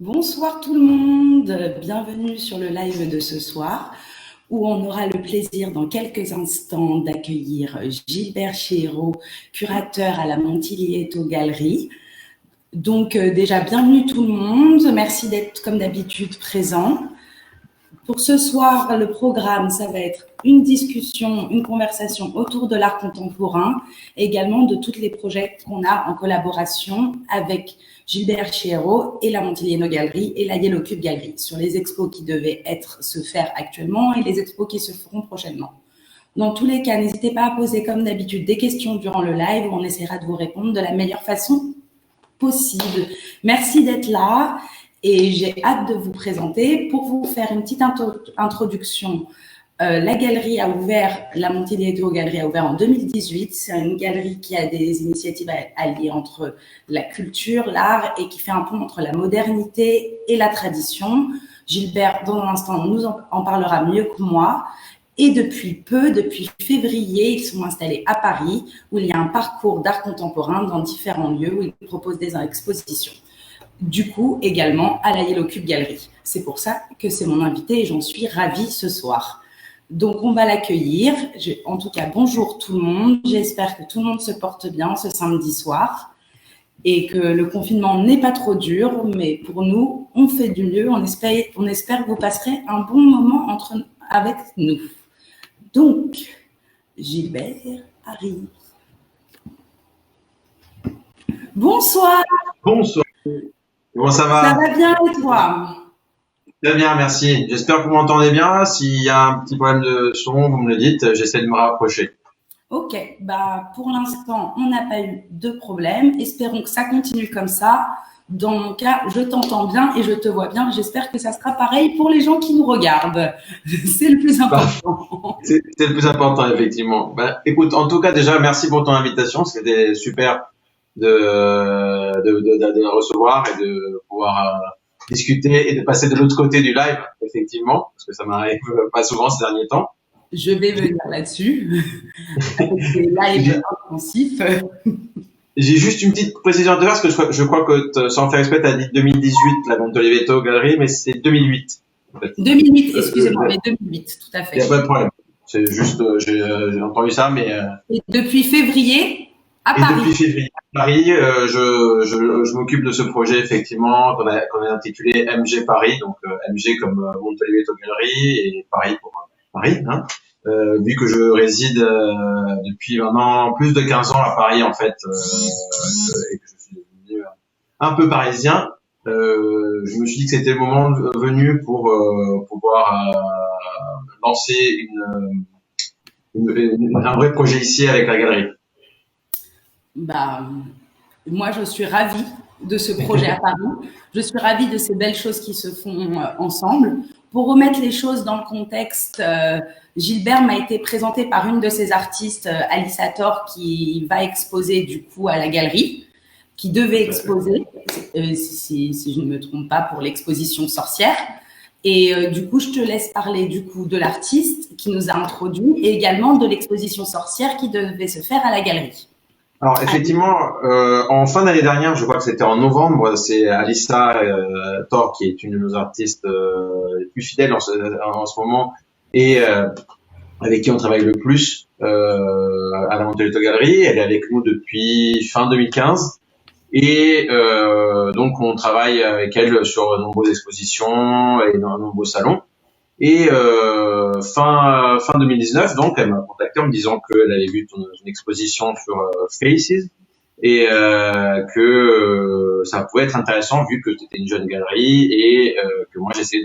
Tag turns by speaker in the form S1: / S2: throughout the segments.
S1: Bonsoir tout le monde, bienvenue sur le live de ce soir où on aura le plaisir dans quelques instants d'accueillir Gilbert Chéreau, curateur à la Montilieto Galerie. Donc déjà bienvenue tout le monde, merci d'être comme d'habitude présent. Pour ce soir, le programme, ça va être une discussion, une conversation autour de l'art contemporain, également de tous les projets qu'on a en collaboration avec Gilbert Chéreau et la Montilieto Galerie et la Yellow Cube Galerie sur les expos qui devaient se faire actuellement et les expos qui se feront prochainement. Dans tous les cas, n'hésitez pas à poser comme d'habitude des questions durant le live où on essaiera de vous répondre de la meilleure façon possible. Merci d'être là. Et j'ai hâte de vous présenter. Pour vous faire une petite introduction, la galerie a ouvert, la Montilieto Galerie a ouvert en 2018. C'est une galerie qui a des initiatives alliées entre la culture, l'art et qui fait un pont entre la modernité et la tradition. Gilbert, dans un instant, nous en parlera mieux que moi. Et depuis février, ils sont installés à Paris, où il y a un parcours d'art contemporain dans différents lieux où ils proposent des expositions. Du coup, également à la Yellow Cube Galerie. C'est pour ça que c'est mon invité et j'en suis ravie ce soir. Donc, on va l'accueillir. En tout cas, bonjour tout le monde. J'espère que tout le monde se porte bien ce samedi soir et que le confinement n'est pas trop dur, mais pour nous, on fait du mieux. On espère que vous passerez un bon moment avec nous. Donc, Gilbert arrive. Bonsoir.
S2: Bonsoir. Comment ça va?
S1: Ça va bien et toi?
S2: Très bien, merci. J'espère que vous m'entendez bien. S'il y a un petit problème de son, vous me le dites. J'essaie de me rapprocher.
S1: Ok, pour l'instant, on n'a pas eu de problème. Espérons que ça continue comme ça. Dans mon cas, je t'entends bien et je te vois bien. J'espère que ça sera pareil pour les gens qui nous regardent. C'est le plus important.
S2: C'est le plus important, effectivement. Écoute, en tout cas, déjà, merci pour ton invitation. C'était super de recevoir et de pouvoir discuter et de passer de l'autre côté du live, effectivement, parce que ça m'arrive pas souvent ces derniers temps.
S1: Je vais venir là-dessus, avec des lives intensifs.
S2: J'ai juste une petite précision à te faire, parce que je crois que, sans faire exprès, tu as dit 2018, la Montilieto Galerie, mais c'est 2008. En fait.
S1: 2008, excusez-moi, mais 2008, tout à fait.
S2: Il n'y a pas de problème. C'est juste, j'ai entendu ça, mais...
S1: Et depuis février, à Paris.
S2: Depuis février à Paris, je m'occupe de ce projet, effectivement, qu'on a intitulé MG Paris, donc MG comme Montilieto Galerie et Paris pour Paris, hein. Vu que je réside depuis maintenant plus de 15 ans à Paris, en fait, et que je suis devenu un peu parisien, je me suis dit que c'était le moment venu pour pouvoir lancer un vrai projet ici avec la galerie.
S1: Moi, je suis ravie de ce projet à Paris. Je suis ravie de ces belles choses qui se font ensemble. Pour remettre les choses dans le contexte, Gilbert m'a été présenté par une de ses artistes, Alice Hathor, qui va exposer du coup à la galerie, qui devait exposer, si je ne me trompe pas, pour l'exposition Sorcière. Et du coup, je te laisse parler du coup de l'artiste qui nous a introduit et également de l'exposition Sorcière qui devait se faire à la galerie.
S2: Alors effectivement, en fin d'année dernière, je crois que c'était en novembre, c'est Alissa Thor qui est une de nos artistes les plus fidèles en ce moment et avec qui on travaille le plus à la Montilieto Galerie. Elle est avec nous depuis fin 2015 et donc on travaille avec elle sur de nombreuses expositions et dans de nombreux salons. Et fin 2019, donc, elle m'a contacté en me disant qu'elle avait vu une exposition sur Faces et que ça pouvait être intéressant vu que tu étais une jeune galerie et que moi j'essayais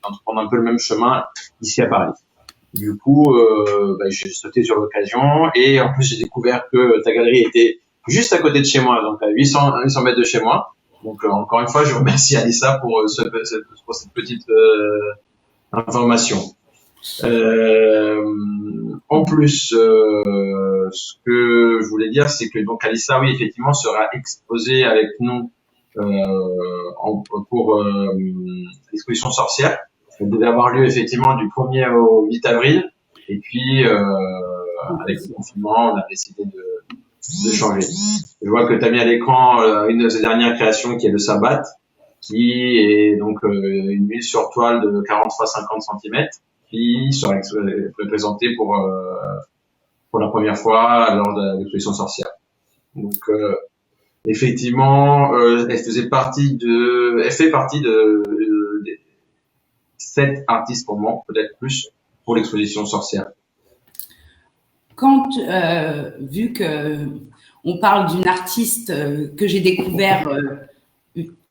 S2: d'entreprendre un peu le même chemin ici à Paris. Du coup, j'ai sauté sur l'occasion et en plus j'ai découvert que ta galerie était juste à côté de chez moi, donc à 800 mètres de chez moi. Donc encore une fois, je remercie Alissa pour cette petite information. En plus, ce que je voulais dire, c'est que donc Alissa, oui, effectivement, sera exposée avec nous pour l'exposition Sorcière. Elle devait avoir lieu effectivement du 1er au 8 avril. Et puis, avec le confinement, on a décidé de changer. Je vois que tu as mis à l'écran une de ses dernières créations qui est le Sabbat. qui est donc une huile sur toile de 40 x 50 cm, qui sera présentée pour la première fois lors de l'exposition sorcière. Donc effectivement, elle fait partie de 7 artistes pour moi, peut-être plus, pour l'exposition sorcière.
S1: Quand, vu que on parle d'une artiste que j'ai découvert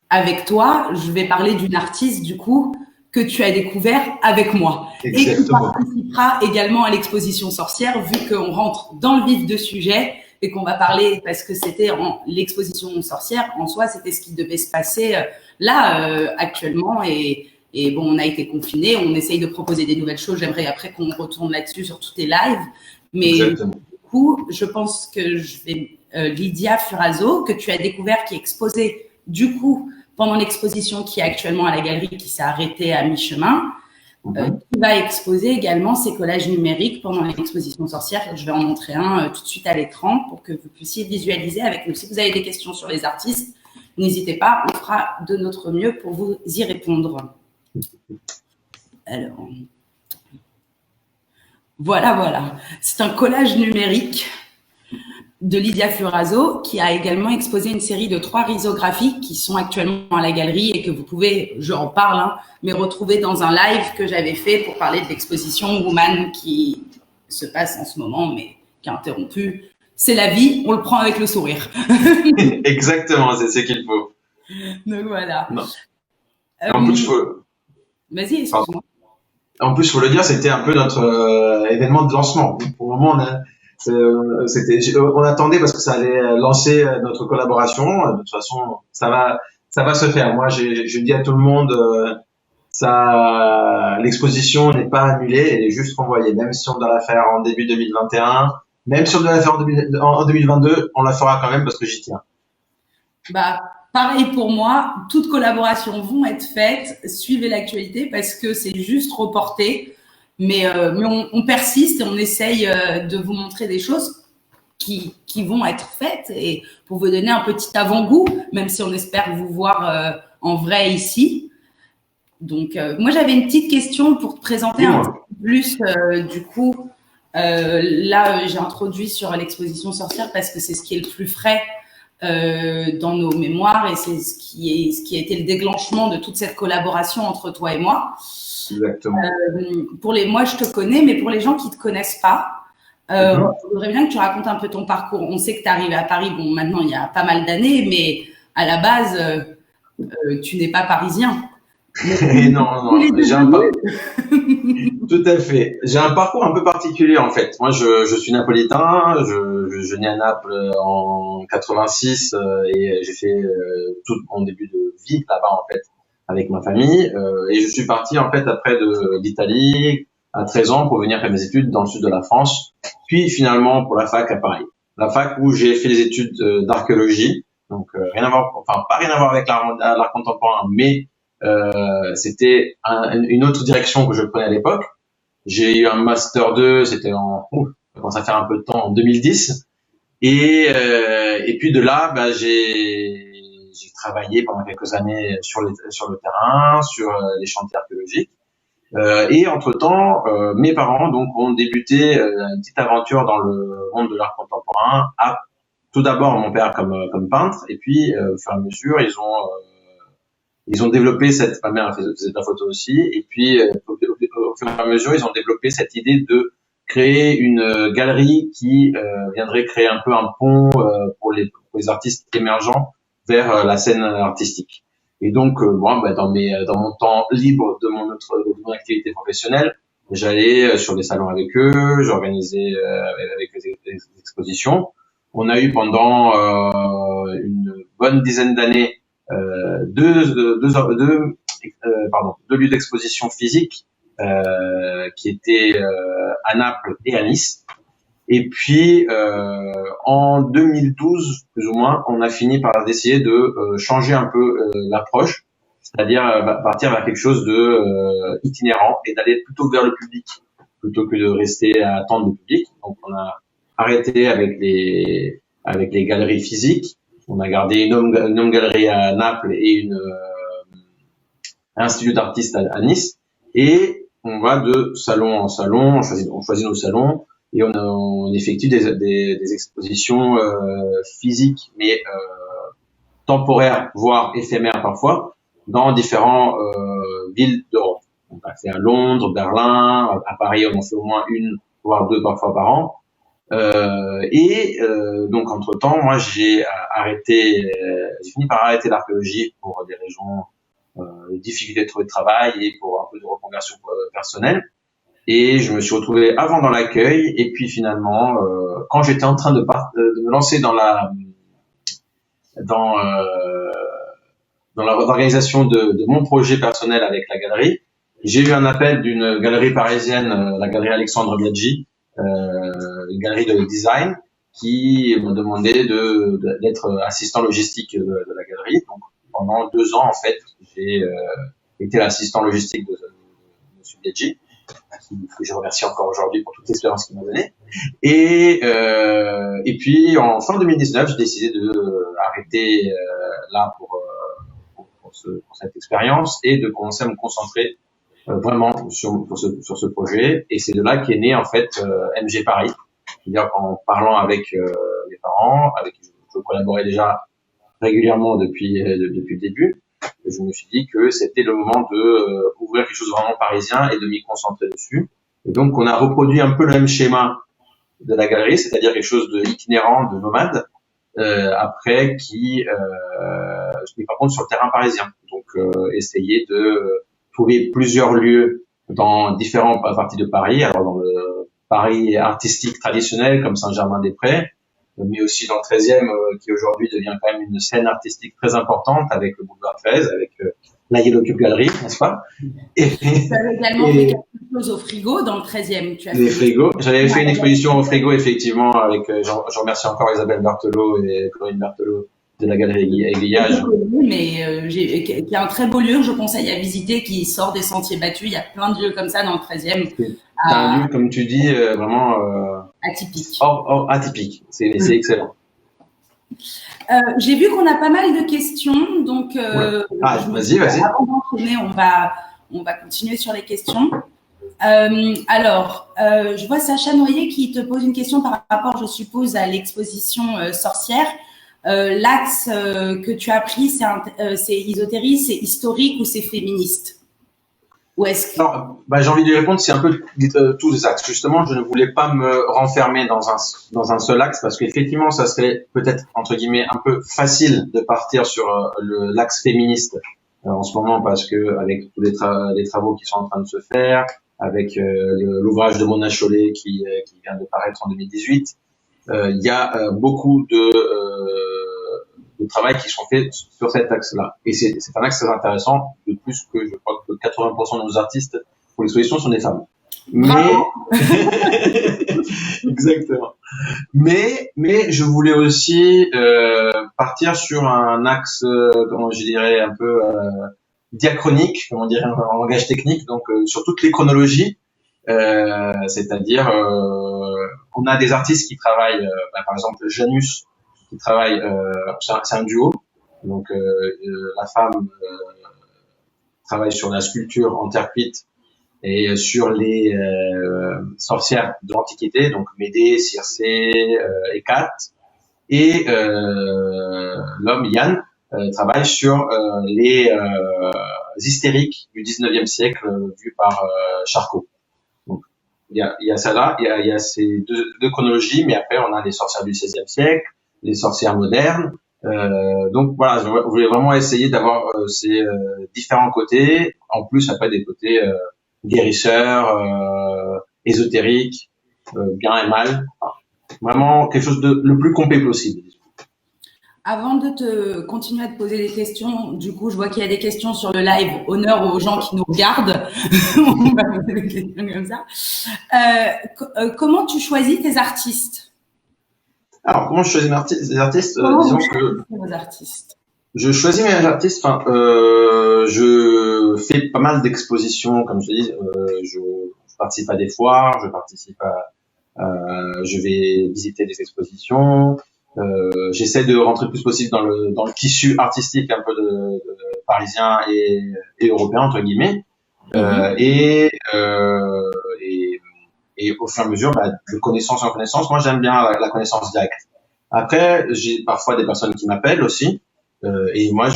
S1: avec toi, je vais parler d'une artiste du coup que tu as découvert avec moi.
S2: Exactement.
S1: Et qui participera également à l'exposition sorcière, vu qu'on rentre dans le vif du sujet et qu'on va parler, parce que c'était l'exposition sorcière en soi, c'était ce qui devait se passer là actuellement. Et bon, on a été confinés, on essaye de proposer des nouvelles choses. J'aimerais après qu'on retourne là-dessus sur tous tes lives. Mais
S2: Exactement.
S1: du coup, je pense que je vais Lydia Furaso, que tu as découvert, qui est exposée du coup pendant l'exposition qui est actuellement à la galerie, qui s'est arrêtée à mi-chemin, qui va exposer également ses collages numériques pendant l'exposition sorcière. Je vais en montrer un tout de suite à l'écran pour que vous puissiez visualiser avec nous. Si vous avez des questions sur les artistes, n'hésitez pas, on fera de notre mieux pour vous y répondre. Alors, voilà. C'est un collage numérique de Lydia Furaso, qui a également exposé une série de 3 risographies qui sont actuellement à la galerie et que vous pouvez, j'en parle, mais retrouver dans un live que j'avais fait pour parler de l'exposition Woman qui se passe en ce moment, mais qui est interrompue. C'est la vie, on le prend avec le sourire.
S2: Exactement, c'est ce qu'il faut.
S1: Donc voilà.
S2: En plus,
S1: Vas-y, excuse-moi.
S2: En plus, faut le dire, c'était un peu notre événement de lancement. Pour le moment, on attendait parce que ça allait lancer notre collaboration. De toute façon, ça va se faire. Moi, je dis à tout le monde, l'exposition n'est pas annulée, elle est juste renvoyée. Même si on doit la faire en début 2021, même si on doit la faire en 2022, on la fera quand même parce que j'y tiens.
S1: Pareil pour moi, toutes collaborations vont être faites. Suivez l'actualité parce que c'est juste reporté. Mais on persiste et on essaye de vous montrer des choses qui vont être faites et pour vous donner un petit avant-goût, même si on espère vous voir en vrai ici. Donc, moi, j'avais une petite question pour te présenter un peu plus. Du coup, là, j'ai introduit sur l'exposition sorcière parce que c'est ce qui est le plus frais dans nos mémoires et c'est ce qui a été le déclenchement de toute cette collaboration entre toi et moi.
S2: Exactement.
S1: Moi, je te connais, mais pour les gens qui te connaissent pas, je voudrais bien que tu racontes un peu ton parcours. On sait que tu es arrivé à Paris, bon, maintenant, il y a pas mal d'années, mais à la base, tu n'es pas parisien.
S2: Non, tout à fait. J'ai un parcours un peu particulier, en fait. Moi, je suis napolitain, je nais à Naples en 86 et j'ai fait tout mon début de vie là-bas, en fait, avec ma famille. Et je suis parti, en fait, après d'Italie à 13 ans pour venir faire mes études dans le sud de la France. Puis, finalement, pour la fac à Paris. La fac où j'ai fait les études d'archéologie. Donc, pas rien à voir avec l'art contemporain, mais c'était une autre direction que je prenais à l'époque. J'ai eu un master 2, c'était ça commence à faire un peu de temps, en 2010. Et puis de là, j'ai travaillé pendant quelques années sur le terrain, sur les chantiers archéologiques. Et entre-temps, mes parents donc ont débuté une petite aventure dans le monde de l'art contemporain. Tout d'abord mon père comme peintre, et puis au fur et à mesure ils ont développé ma mère faisait de la photo aussi, et puis au fur et à mesure ils ont développé cette idée de créer une galerie qui viendrait créer un peu un pont pour les artistes émergents vers la scène artistique. Et donc dans mon temps libre de mon activité professionnelle, j'allais sur des salons avec eux, j'organisais avec les expositions. On a eu pendant une bonne dizaine d'années deux lieux d'exposition physique qui étaient à Naples et à Nice. Et puis en 2012 plus ou moins, on a fini par essayer de changer un peu l'approche, c'est-à-dire partir vers quelque chose de itinérant et d'aller plutôt vers le public plutôt que de rester à attendre le public. Donc on a arrêté avec les galeries physiques. On a gardé une home galerie à Naples et une un studio d'artistes à Nice, et on va de salon en salon, on choisit nos salons, et on effectue des expositions physiques, mais temporaires, voire éphémères parfois, dans différentes villes d'Europe. On a fait à Londres, Berlin, à Paris, on en fait au moins une, voire deux parfois par an. Donc entre-temps, moi j'ai fini par arrêter l'archéologie pour des raisons difficulté de trouver de travail et pour un peu de reconversion personnelle. Et je me suis retrouvé avant dans l'accueil, et puis finalement, quand j'étais en train de me lancer dans l'organisation de mon projet personnel avec la galerie, j'ai eu un appel d'une galerie parisienne, la galerie Alexandre Biaggi, une galerie de design, qui m'a demandé d'être assistant logistique de la galerie. Donc pendant 2 ans, en fait, j'ai été l'assistant logistique de M. Biaggi, que je remercie encore aujourd'hui pour toute l'expérience qu'il m'a donnée. Et puis en fin 2019, j'ai décidé de arrêter là pour cette expérience et de commencer à me concentrer vraiment sur ce projet. Et c'est de là qu'est né en fait MG Paris. C'est-à-dire qu'en parlant avec les parents, avec qui je collaborais déjà régulièrement depuis le début, je me suis dit que c'était le moment de ouvrir quelque chose de vraiment parisien et de m'y concentrer dessus. Et donc on a reproduit un peu le même schéma de la galerie, c'est-à-dire quelque chose de itinérant, de nomade, après qui se met par contre sur le terrain parisien. Donc essayer de trouver plusieurs lieux dans différentes parties de Paris, alors dans le Paris artistique traditionnel comme Saint-Germain-des-Prés, mais aussi dans le 13e qui aujourd'hui devient quand même une scène artistique très importante avec le boulevard 13, avec la Yellow Cube Gallery, n'est-ce pas?
S1: Tu avais également fait quelque chose au Frigo dans le 13e.
S2: Les frigos. J'avais fait une exposition au Frigo, effectivement, avec, je remercie encore Isabelle Berthelot et Corinne Berthelot de la galerie Aiguillage.
S1: Mais qui est un très beau lieu que je conseille à visiter, qui sort des sentiers battus. Il y a plein de lieux comme ça dans le 13e.
S2: C'est un lieu, comme tu dis, vraiment
S1: atypique.
S2: Atypique. C'est excellent.
S1: J'ai vu qu'on a pas mal de questions, donc
S2: vas-y.
S1: Avant d'enchaîner, on va continuer sur les questions. Je vois Sacha Noyer qui te pose une question par rapport, je suppose, à l'exposition sorcière. L'axe que tu as pris, c'est ésotérie, c'est historique ou c'est féministe? Ou est-ce que...
S2: Alors, j'ai envie de répondre, c'est un peu tous les axes. Justement, je ne voulais pas me renfermer dans un seul axe parce qu'effectivement, ça serait peut-être, entre guillemets, un peu facile de partir sur l'axe féministe en ce moment parce que avec tous les travaux qui sont en train de se faire, avec l'ouvrage de Mona Chollet qui vient de paraître en 2018, il y a beaucoup de travail qui sont faits sur cet axe-là. Et c'est un axe très intéressant, de plus que je crois que 80% de nos artistes pour l'exposition sont des femmes. Exactement. Mais je voulais aussi partir sur un axe, comment je dirais, un peu diachronique, comme on dirait en langage technique, donc sur toutes les chronologies. C'est-à-dire, on a des artistes qui travaillent, par exemple Janus, qui travaille, c'est un duo, donc la femme travaille sur la sculpture en terre cuite et sur les sorcières de l'Antiquité, donc Médée, Circé, Hécate, et l'homme Yann travaille sur les hystériques du 19e siècle vus par Charcot. Donc il y a ça là, il y a ces deux chronologies, mais après on a les sorcières du 16e siècle, les sorcières modernes. Donc voilà, je voulais vraiment essayer d'avoir ces différents côtés, en plus après des côtés guérisseurs, ésotériques, bien et mal. Enfin, vraiment quelque chose de le plus complet possible.
S1: Avant de te continuer à te poser des questions, du coup, je vois qu'il y a des questions sur le live. Honneur aux gens qui nous regardent. On va poser des questions comme ça. Comment tu choisis tes artistes?
S2: Alors, comment je choisis mes artistes? Disons que je choisis mes artistes. Enfin, je fais pas mal d'expositions, comme je te dis. Je participe à des foires, je vais visiter des expositions. J'essaie de rentrer le plus possible dans le tissu artistique un peu parisien et européen entre guillemets.
S1: Mhm.
S2: Et au fur et à mesure, de connaissance en connaissance, moi j'aime bien la connaissance directe. Après, j'ai parfois des personnes qui m'appellent aussi, et moi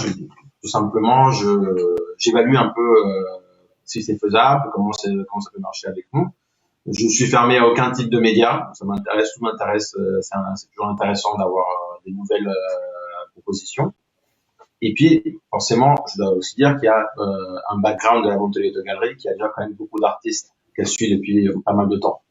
S2: tout simplement j'évalue un peu si c'est faisable, comment ça peut marcher avec nous. Je suis fermé à aucun type de média, ça m'intéresse, tout m'intéresse, c'est toujours intéressant d'avoir des nouvelles propositions. Et puis, forcément, je dois aussi dire qu'il y a un background de la Montelier Galerie qui a déjà quand même beaucoup d'artistes qu'elle suit depuis pas mal de temps.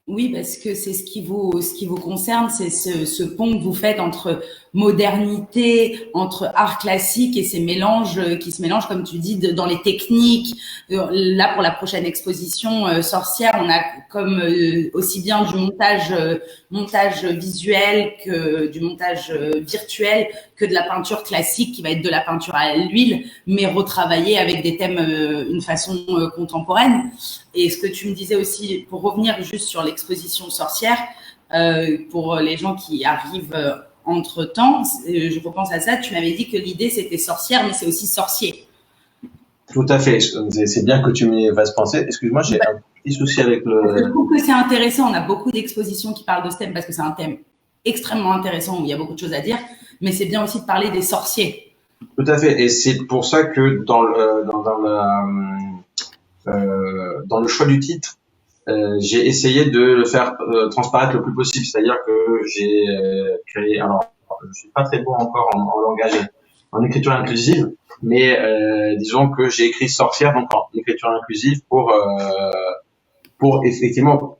S1: Oui, parce que c'est ce qui vous concerne, c'est ce pont que vous faites entre modernité, entre art classique et ces mélanges qui se mélangent, comme tu dis, dans les techniques. Là, pour la prochaine exposition sorcière, on a comme aussi bien du montage visuel que du montage virtuel que de la peinture classique qui va être de la peinture à l'huile, mais retravaillée avec des thèmes une façon contemporaine. Et ce que tu me disais aussi, pour revenir juste sur l'exposition sorcière, pour les gens qui arrivent entre-temps, je repense à ça, tu m'avais dit que l'idée c'était sorcière, mais c'est aussi sorcier.
S2: Tout à fait. C'est bien que tu m'y fasses penser. Excuse-moi, j'ai un petit souci avec
S1: Je
S2: le...
S1: trouve que c'est intéressant, on a beaucoup d'expositions qui parlent de ce thème parce que c'est un thème extrêmement intéressant où il y a beaucoup de choses à dire, mais c'est bien aussi de parler des sorciers.
S2: Tout à fait. Et c'est pour ça que dans le choix du titre, j'ai essayé de le faire transparaître le plus possible. C'est-à-dire que j'ai créé... Alors, je suis pas très bon encore en langage, en écriture inclusive, mais disons que j'ai écrit sorcière donc en écriture inclusive pour effectivement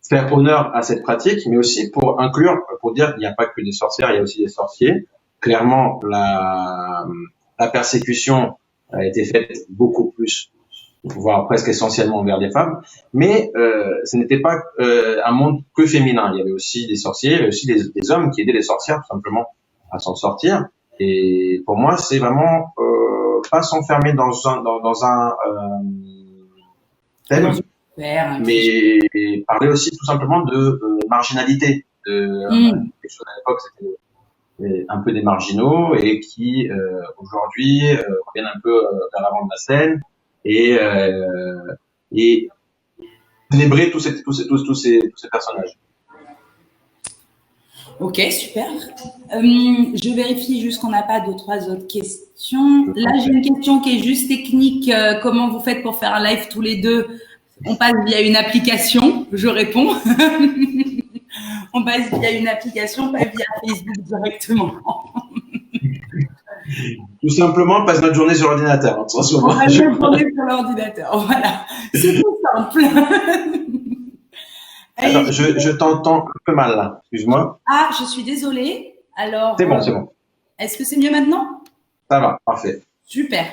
S2: faire honneur à cette pratique, mais aussi pour inclure, pour dire qu'il n'y a pas que des sorcières, il y a aussi des sorciers. Clairement, la persécution a été faite beaucoup plus, voire presque essentiellement envers des femmes, mais ce n'était pas un monde que féminin. Il y avait aussi des sorciers, il y avait aussi des hommes qui aidaient les sorcières tout simplement à s'en sortir. Et pour moi, c'est vraiment pas s'enfermer dans un thème, mais parler aussi tout simplement de marginalité. Les choses à l'époque, c'était un peu des marginaux et qui aujourd'hui reviennent un peu vers l'avant de la scène et célébrer tous ces personnages.
S1: Ok, super. Je vérifie juste qu'on n'a pas deux, trois autres questions. Là, j'ai une question qui est juste technique. Comment vous faites pour faire un live tous les deux? On passe via une application, je réponds. On passe via une application, pas via Facebook directement.
S2: Tout simplement, on passe notre journée sur l'ordinateur.
S1: On passe notre journée sur l'ordinateur, voilà. C'est tout simple.
S2: Alors, je t'entends un peu mal là, excuse-moi.
S1: Ah, je suis désolée. Alors.
S2: C'est bon, c'est bon.
S1: Est-ce que c'est mieux maintenant?
S2: Ça va, parfait.
S1: Super.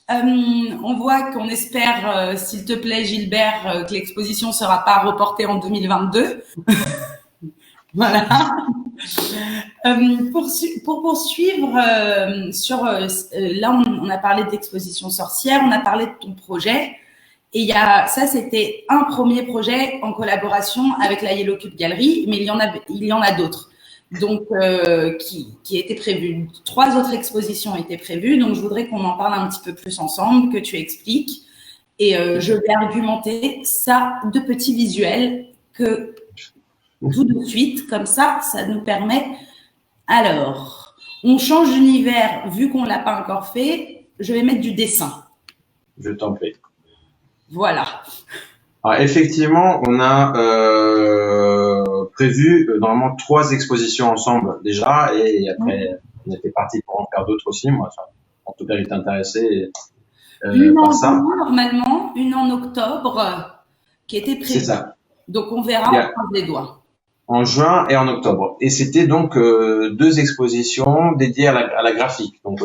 S1: On voit qu'on espère, s'il te plaît, Gilbert, que l'exposition ne sera pas reportée en 2022. Voilà. Pour poursuivre là, on a parlé d'exposition sorcière, on a parlé de ton projet. Et ça, c'était un premier projet en collaboration avec la Yellow Cube Gallery, mais il y en a d'autres. Donc, qui étaient prévues. 3 autres expositions étaient prévues. Donc, je voudrais qu'on en parle un petit peu plus ensemble, que tu expliques. Et je vais argumenter ça de petits visuels que tout de suite, comme ça nous permet. Alors, on change d'univers, vu qu'on ne l'a pas encore fait. Je vais mettre du dessin.
S2: Je t'en prie.
S1: Voilà.
S2: Alors, effectivement, on a prévu normalement 3 expositions ensemble déjà, et après on était parti pour en faire d'autres aussi. Moi, en tout cas, j'étais intéressé par ça.
S1: Normalement, une en octobre qui était prévue.
S2: C'est ça.
S1: Donc on verra, on croise les doigts.
S2: En juin et en octobre. Et c'était donc 2 expositions dédiées à la graphique, donc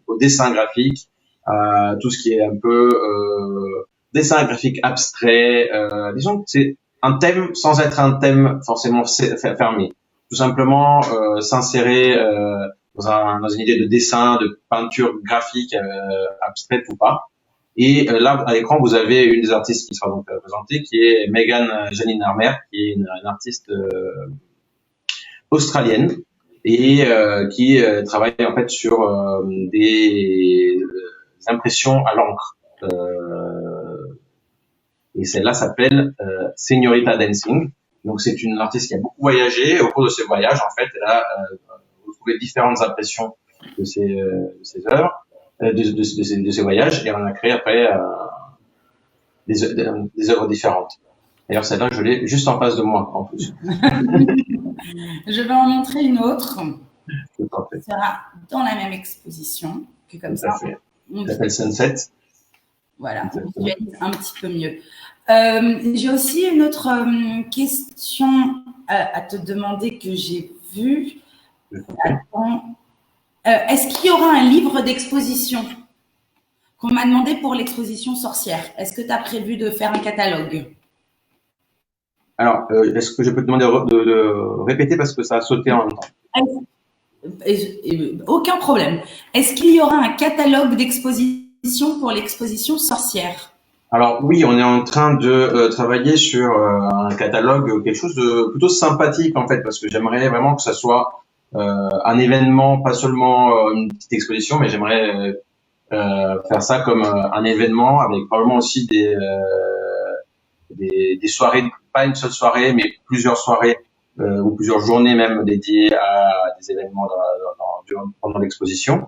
S2: au dessin graphique, à tout ce qui est un peu dessin graphique abstrait. Disons que c'est un thème sans être un thème forcément fermé. Tout simplement s'insérer dans une idée de dessin, de peinture graphique abstraite ou pas. Et là, à l'écran, vous avez une des artistes qui sera donc présentée, qui est Megan Janine Armer, qui est une artiste australienne, et qui travaille en fait sur des impressions à l'encre. Et celle-là s'appelle Señorita Dancing. Donc c'est une artiste qui a beaucoup voyagé. Au cours de ses voyages, en fait, elle a retrouvé différentes impressions de ses œuvres, de ses voyages, et on a créé après des œuvres différentes. D'ailleurs, celle-là, je l'ai juste en face de moi, en plus.
S1: Je vais en montrer une autre.
S2: Tout à fait.
S1: Ça sera dans la même exposition. Puis comme
S2: Tout à
S1: ça,
S2: fait.
S1: on
S2: Ça s'appelle Sunset.
S1: voilà, on
S2: Exactement.
S1: visualise un petit peu mieux. J'ai aussi une autre question à te demander que j'ai vue. Attends. Est-ce qu'il y aura un livre d'exposition qu'on m'a demandé pour l'exposition sorcière? Est-ce que tu as prévu de faire un catalogue?
S2: Alors, est-ce que je peux te demander de répéter parce que ça a sauté en même temps?
S1: Aucun problème. Est-ce qu'il y aura un catalogue d'exposition pour l'exposition sorcière?
S2: Alors oui, on est en train de travailler sur un catalogue, quelque chose de plutôt sympathique en fait, parce que j'aimerais vraiment que ça soit un événement, pas seulement une petite exposition, mais j'aimerais faire ça comme un événement avec probablement aussi des soirées, pas une seule soirée, mais plusieurs soirées ou plusieurs journées même dédiées à des événements pendant l'exposition.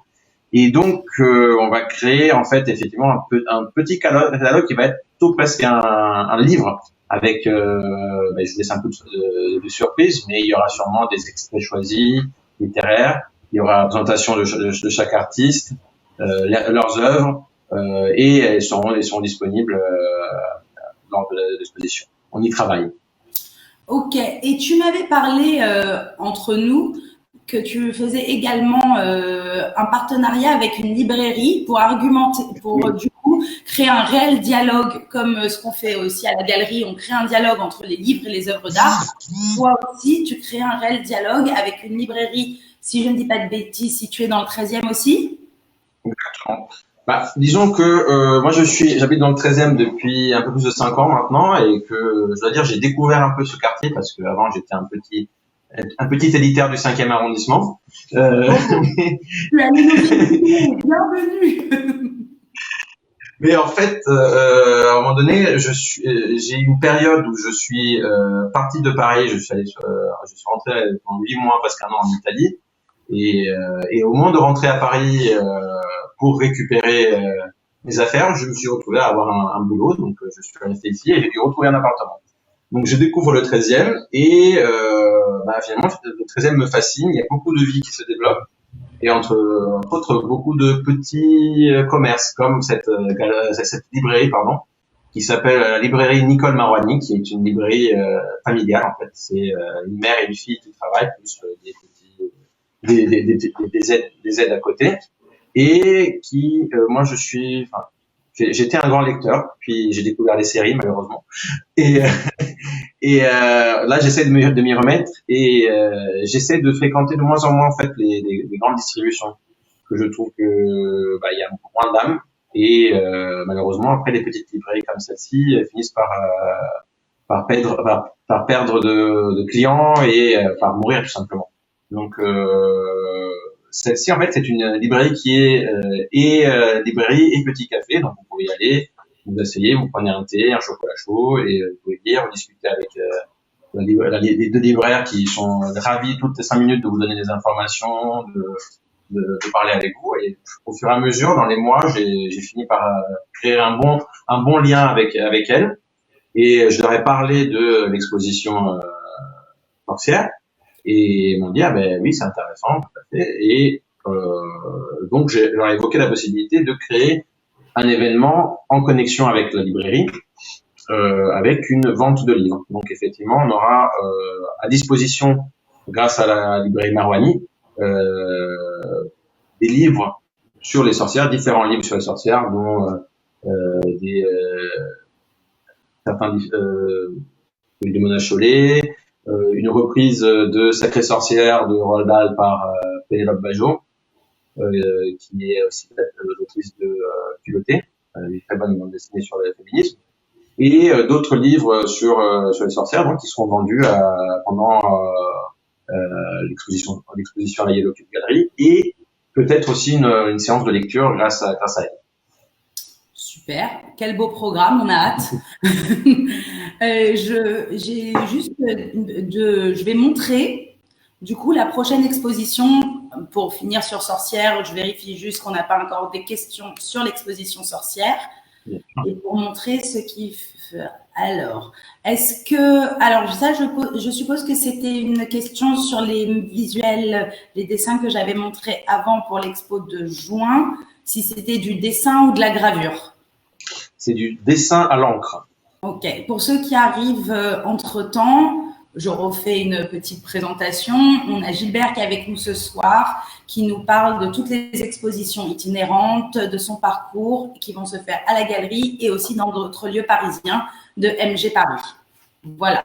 S2: Et donc, on va créer en fait effectivement un petit catalogue qui va être plutôt presque un livre avec, je vous laisse un peu de surprise, mais il y aura sûrement des extraits choisis, littéraires, il y aura la présentation de chaque artiste, leurs œuvres, et elles seront disponibles lors de l'exposition. On y travaille.
S1: Ok, et tu m'avais parlé entre nous que tu faisais également un partenariat avec une librairie pour argumenter, pour du coup créer un réel dialogue, comme ce qu'on fait aussi à la galerie, on crée un dialogue entre les livres et les œuvres d'art. Toi aussi, tu crées un réel dialogue avec une librairie, si je ne dis pas de bêtises, située dans le 13e aussi.
S2: Exactement. Disons que moi j'habite dans le 13e depuis un peu plus de 5 ans maintenant et que je dois dire j'ai découvert un peu ce quartier parce que avant j'étais un petit élitaire du 5e arrondissement.
S1: Bienvenue.
S2: Mais en fait, à un moment donné, j'ai eu une période où je suis parti de Paris. Je suis rentré pendant 8 mois, presque un an en Italie. Et au moment de rentrer à Paris pour récupérer mes affaires, je me suis retrouvé à avoir un boulot. Donc, je suis resté ici et j'ai dû retrouver un appartement. Donc, je découvre le 13e et finalement, le 13e me fascine. Il y a beaucoup de vie qui se développe. Et entre autres beaucoup de petits commerces comme cette librairie qui s'appelle la librairie Nicole Marouani, qui est une librairie familiale en fait. C'est une mère et une fille qui travaillent plus des aides à côté et qui moi j'étais un grand lecteur, puis j'ai découvert les séries malheureusement et là, j'essaie de m'y remettre et j'essaie de fréquenter de moins en moins en fait les grandes distributions que je trouve que il y a moins d'âme et malheureusement après les petites librairies comme celle-ci finissent par perdre de clients et par mourir tout simplement. Donc celle-ci en fait c'est une librairie qui est librairie et petit café, donc vous pouvez y aller. Vous asseyez, vous prenez un thé, un chocolat chaud et vous pouvez lire, vous discutez avec les deux libraires qui sont ravis toutes les 5 minutes de vous donner des informations, de parler avec vous. Et au fur et à mesure, dans les mois, j'ai fini par créer un bon lien avec elles. Et je leur ai parlé de l'exposition sorcière et ils m'ont dit oui, c'est intéressant, tout à fait. Et donc je leur ai évoqué la possibilité de créer un événement en connexion avec la librairie, avec une vente de livres. Donc effectivement, on aura à disposition, grâce à la librairie Marouani, des livres sur les sorcières, différents livres sur les sorcières, dont certains de Mona Chollet, une reprise de Sacrée Sorcière de Roald Dahl par Pénélope Bagiot, qui est aussi l'autrice de Culotté, une très bonne bande dessinée sur le féminisme, et d'autres livres sur les sorcières, donc qui seront vendus pendant l'exposition à la Yellow Cube Gallery, et peut-être aussi une séance de lecture grâce à elle.
S1: Super, quel beau programme, on a hâte. Je vais montrer du coup la prochaine exposition. Pour finir sur Sorcière, je vérifie juste qu'on n'a pas encore des questions sur l'exposition Sorcière. Et pour montrer ce qui fait. Alors, je suppose que c'était une question sur les visuels, les dessins que j'avais montrés avant pour l'expo de juin, si c'était du dessin ou de la gravure.
S2: C'est du dessin à l'encre.
S1: Ok. Pour ceux qui arrivent entre-temps, je refais une petite présentation. On a Gilbert qui est avec nous ce soir, qui nous parle de toutes les expositions itinérantes, de son parcours, qui vont se faire à la galerie et aussi dans d'autres lieux parisiens de MG Paris. Voilà.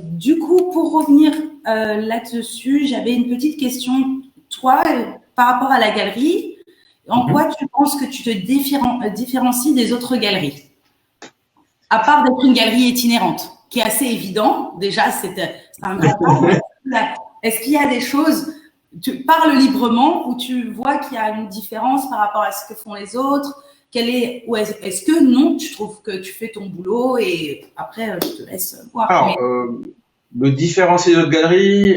S1: Du coup, pour revenir là-dessus, j'avais une petite question. Toi, par rapport à la galerie, en quoi tu penses que tu te différencies des autres galeries? À part d'être une galerie itinérante, qui est assez évident. Déjà, c'est un grand pas. Est-ce qu'il y a des choses, tu parles librement, où tu vois qu'il y a une différence par rapport à ce que font les autres? Ou est-ce que non, tu trouves que tu fais ton boulot et après, je te laisse voir.
S2: Alors, me différencier d'autres galeries,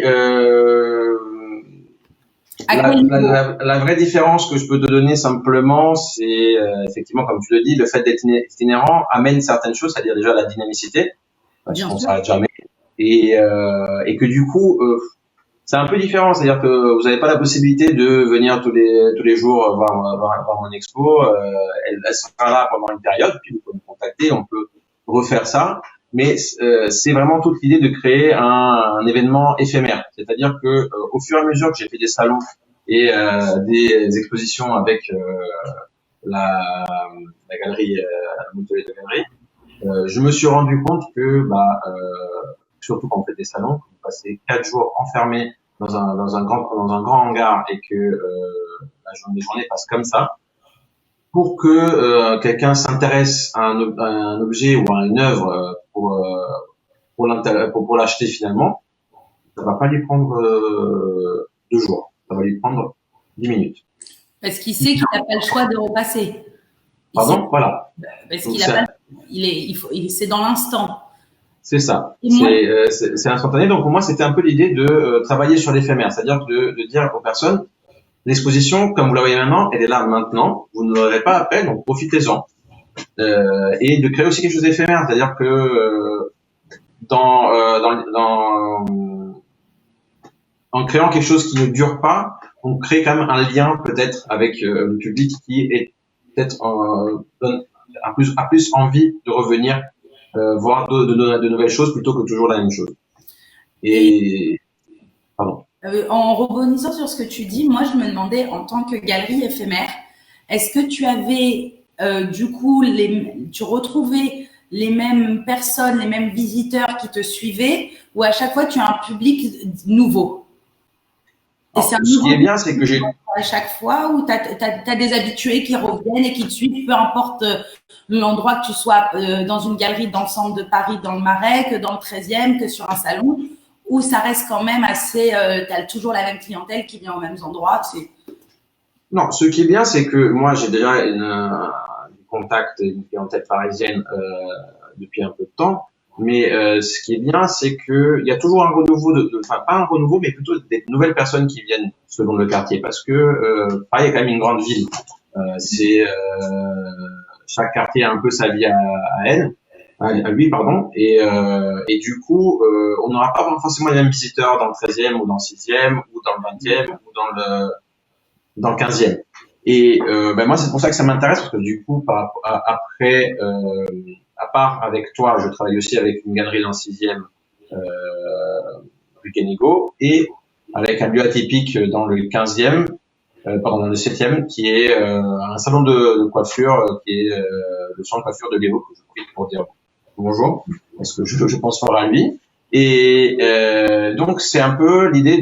S2: la vraie différence que je peux te donner simplement, c'est effectivement, comme tu le dis, le fait d'être itinérant amène certaines choses, c'est-à-dire déjà la dynamicité, parce qu'on s'arrête jamais, et que du coup, c'est un peu différent, c'est-à-dire que vous n'avez pas la possibilité de venir tous les jours voir mon expo. Elle sera là pendant une période, puis vous pouvez me contacter, on peut refaire ça. Mais c'est vraiment toute l'idée de créer un événement éphémère, c'est-à-dire que au fur et à mesure que j'ai fait des salons et des expositions avec la galerie, la Montelet de Galerie, je me suis rendu compte que surtout quand on fait des salons, vous passez 4 jours enfermés dans un grand hangar et que les journées passent comme ça, pour que quelqu'un s'intéresse à un objet ou à une œuvre pour l'acheter finalement, ça va pas lui prendre 2 jours, ça va lui prendre 10 minutes.
S1: Parce qu'il sait qu'il n'a pas le choix de repasser.
S2: Voilà.
S1: Parce qu'il a pas, c'est dans l'instant.
S2: C'est ça. C'est instantané. Donc pour moi, c'était un peu l'idée de travailler sur l'éphémère, c'est-à-dire de dire aux personnes, l'exposition, comme vous la voyez maintenant, elle est là maintenant. Vous ne l'aurez pas après, donc profitez-en. Et de créer aussi quelque chose d'éphémère, c'est-à-dire que en créant quelque chose qui ne dure pas, on crée quand même un lien peut-être avec le public qui est peut-être a plus envie de revenir voir de nouvelles choses plutôt que toujours la même chose. Et pardon.
S1: En rebondissant sur ce que tu dis, moi je me demandais en tant que galerie éphémère, est-ce que tu avais du coup tu retrouvais les mêmes personnes, les mêmes visiteurs qui te suivaient, ou à chaque fois tu as un public nouveau?
S2: Alors, ce qui est bien, c'est que j'ai
S1: à chaque fois, ou tu as des habitués qui reviennent et qui te suivent, peu importe l'endroit, que tu sois dans une galerie dans le centre de Paris, dans le Marais, que dans le 13e, que sur un salon, ou ça reste quand même assez, tu as toujours la même clientèle qui vient aux mêmes endroits.
S2: Non, ce qui est bien, c'est que moi, j'ai déjà du contact, une clientèle parisienne depuis un peu de temps. Mais ce qui est bien, c'est que il y a toujours un renouveau enfin pas un renouveau, mais plutôt des nouvelles personnes qui viennent selon le quartier, parce que Paris est quand même une grande ville. Chaque quartier a un peu sa vie à lui, pardon. Et du coup, on n'aura pas forcément les mêmes visiteurs dans le 13e ou dans le 6e ou dans le 20e ou dans le 15e. Et moi, c'est pour ça que ça m'intéresse, parce que du coup, après, à part avec toi, je travaille aussi avec une galerie dans le 6e, rue Guénégaud, et avec un lieu atypique dans le 15e, dans le 7e, qui est un salon de coiffure, qui est le salon de coiffure de Léo, que je profite pour dire bonjour, parce que je pense fort à lui. Et donc, c'est un peu l'idée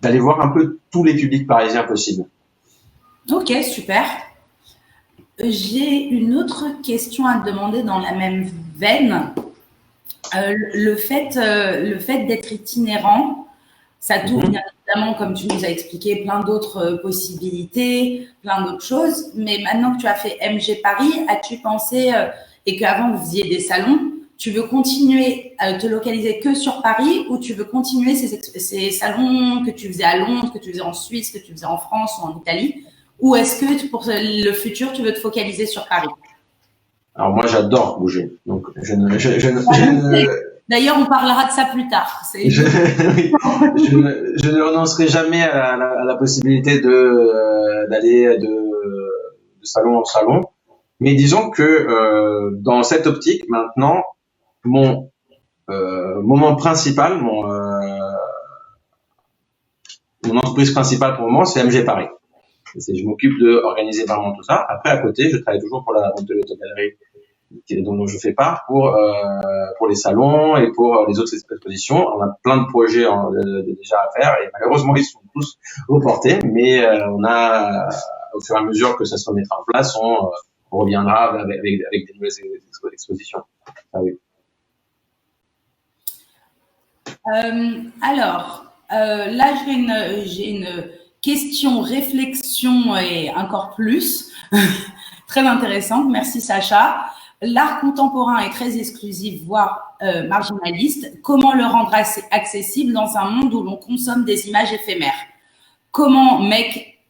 S2: d'aller voir un peu tous les publics parisiens possibles.
S1: Ok, super. J'ai une autre question à te demander dans la même veine. Le fait d'être itinérant, ça t'ouvre bien évidemment, comme tu nous as expliqué, plein d'autres possibilités, plein d'autres choses. Mais maintenant que tu as fait MG Paris, as-tu pensé, et qu'avant vous faisiez des salons, tu veux continuer à te localiser que sur Paris ou tu veux continuer ces salons que tu faisais à Londres, que tu faisais en Suisse, que tu faisais en France ou en Italie? Ou est-ce que pour le futur, tu veux te focaliser sur Paris?
S2: Alors moi, j'adore bouger, donc je
S1: D'ailleurs, on parlera de ça plus tard.
S2: oui, je ne renoncerai jamais à la possibilité d'aller de salon en salon. Mais disons que dans cette optique, maintenant, mon moment principal, mon entreprise principale pour le moment, c'est MG Paris. Je m'occupe d'organiser vraiment tout ça. Après, à côté, je travaille toujours pour la vente de l'autogalerie dont je fais part pour les salons et pour les autres expositions. On a plein de projets déjà à faire et malheureusement, ils sont tous reportés. Mais au fur et à mesure que ça se remettra en place, on reviendra avec des nouvelles expositions. Ah oui.
S1: Là, j'ai une question, réflexion et encore plus. Très intéressante. Merci, Sacha. L'art contemporain est très exclusif, voire marginaliste. Comment le rendre accessible dans un monde où l'on consomme des images éphémères? Comment make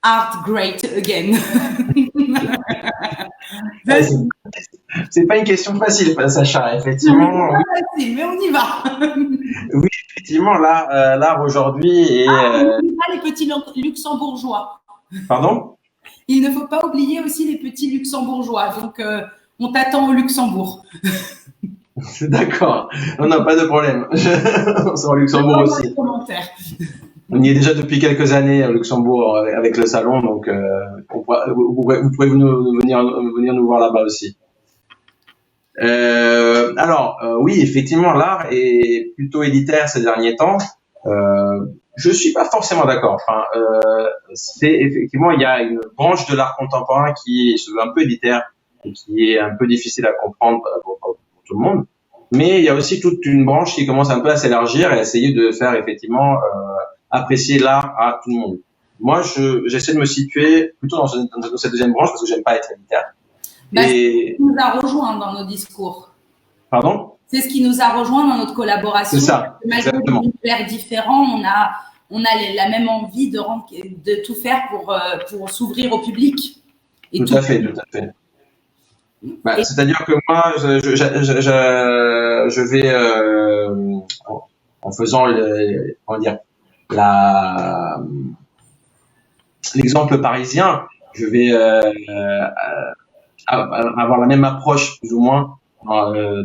S1: art great again?
S2: C'est pas une question facile, Sacha, effectivement.
S1: Non, c'est pas facile, mais on y va.
S2: Oui, effectivement, l'art aujourd'hui est...
S1: n'oublie pas les petits luxembourgeois.
S2: Pardon?
S1: Il ne faut pas oublier aussi les petits luxembourgeois. Donc, on t'attend au Luxembourg.
S2: D'accord. On n'a pas de problème. On sera au Luxembourg aussi. On y est déjà depuis quelques années au Luxembourg avec le salon, donc vous pouvez venir nous voir là-bas aussi. Oui, effectivement, l'art est plutôt élitaire ces derniers temps. Je suis pas forcément d'accord. Enfin, effectivement, il y a une branche de l'art contemporain qui est un peu élitaire et qui est un peu difficile à comprendre pour tout le monde. Mais il y a aussi toute une branche qui commence un peu à s'élargir et à essayer de faire effectivement apprécier l'art à tout le monde. Moi, j'essaie de me situer plutôt dans cette deuxième branche parce que j'aime pas être élitaire.
S1: C'est ce qui nous a rejoint dans nos discours.
S2: Pardon?
S1: C'est ce qui nous a rejoint dans notre collaboration.
S2: C'est ça.
S1: Malgré des univers différents, on a la même envie de tout faire pour s'ouvrir au public.
S2: Et tout à fait. C'est-à-dire que moi, je vais en faisant l'exemple parisien, je vais avoir la même approche plus ou moins dans le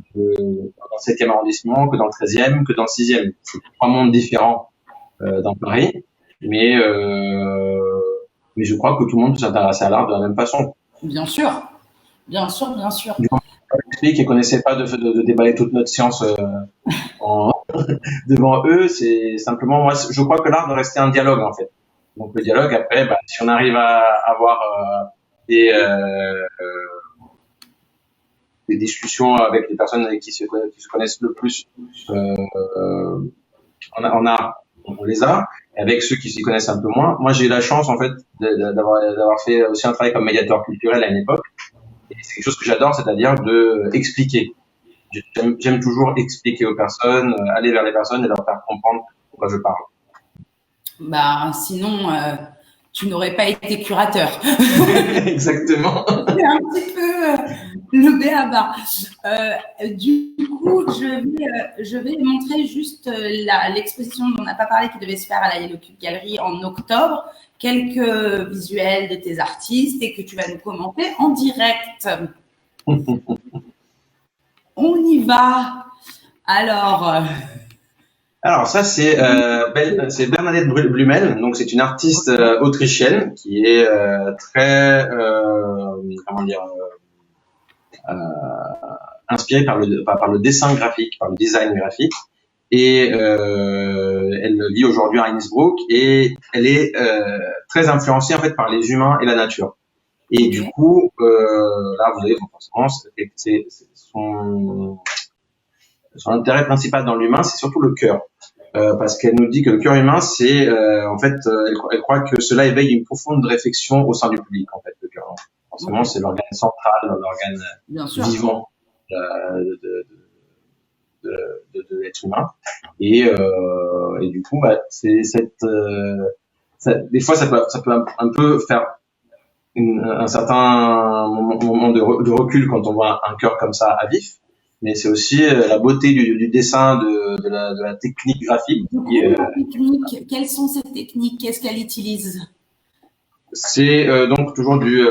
S2: 7e arrondissement que dans le 13e, que dans le 6e. C'est trois mondes différents dans Paris, mais je crois que tout le monde peut s'intéresser à l'art de la même façon.
S1: Bien sûr.
S2: Qui ne connaissaient pas de déballer toute notre science devant eux, c'est simplement, moi, je crois que l'art doit rester un dialogue en fait. Donc le dialogue, après, si on arrive à avoir des discussions avec les personnes qui se connaissent le plus en art, on les a. Et avec ceux qui s'y connaissent un peu moins, moi j'ai eu la chance en fait d'avoir fait aussi un travail comme médiateur culturel à une époque. Et c'est quelque chose que j'adore, c'est-à-dire de expliquer. J'aime toujours expliquer aux personnes, aller vers les personnes et leur faire comprendre pourquoi je parle.
S1: Sinon, tu n'aurais pas été curateur.
S2: Exactement.
S1: C'est un petit peu le b.a.-ba. Du coup, je vais montrer juste l'exposition dont on n'a pas parlé, qui devait se faire à la Yellow Cube Gallery en octobre. Quelques visuels de tes artistes et que tu vas nous commenter en direct. On y va. Alors,
S2: ça c'est Bernadette Blumel, donc c'est une artiste autrichienne qui est très inspirée par le dessin graphique, par le design graphique. Et elle vit aujourd'hui à Innsbruck et elle est très influencée en fait par les humains et la nature. Et
S1: Ok.
S2: du coup, là, vous avez forcément son intérêt principal dans l'humain, c'est surtout le cœur. Parce qu'elle nous dit que le cœur humain, c'est en fait, elle croit que cela éveille une profonde réflexion au sein du public. En fait, le cœur. Donc,
S1: Ok.
S2: forcément, c'est l'organe central, l'organe
S1: Bien sûr.
S2: vivant de l'être humain. Et du coup, bah, c'est des fois, ça peut un peu faire un certain moment de recul quand on voit un cœur comme ça à vif. Mais c'est aussi la beauté du dessin, de la technique graphique.
S1: Du coup, la technique, quelles sont ces techniques? Qu'est-ce qu'elle utilise?
S2: C'est donc toujours du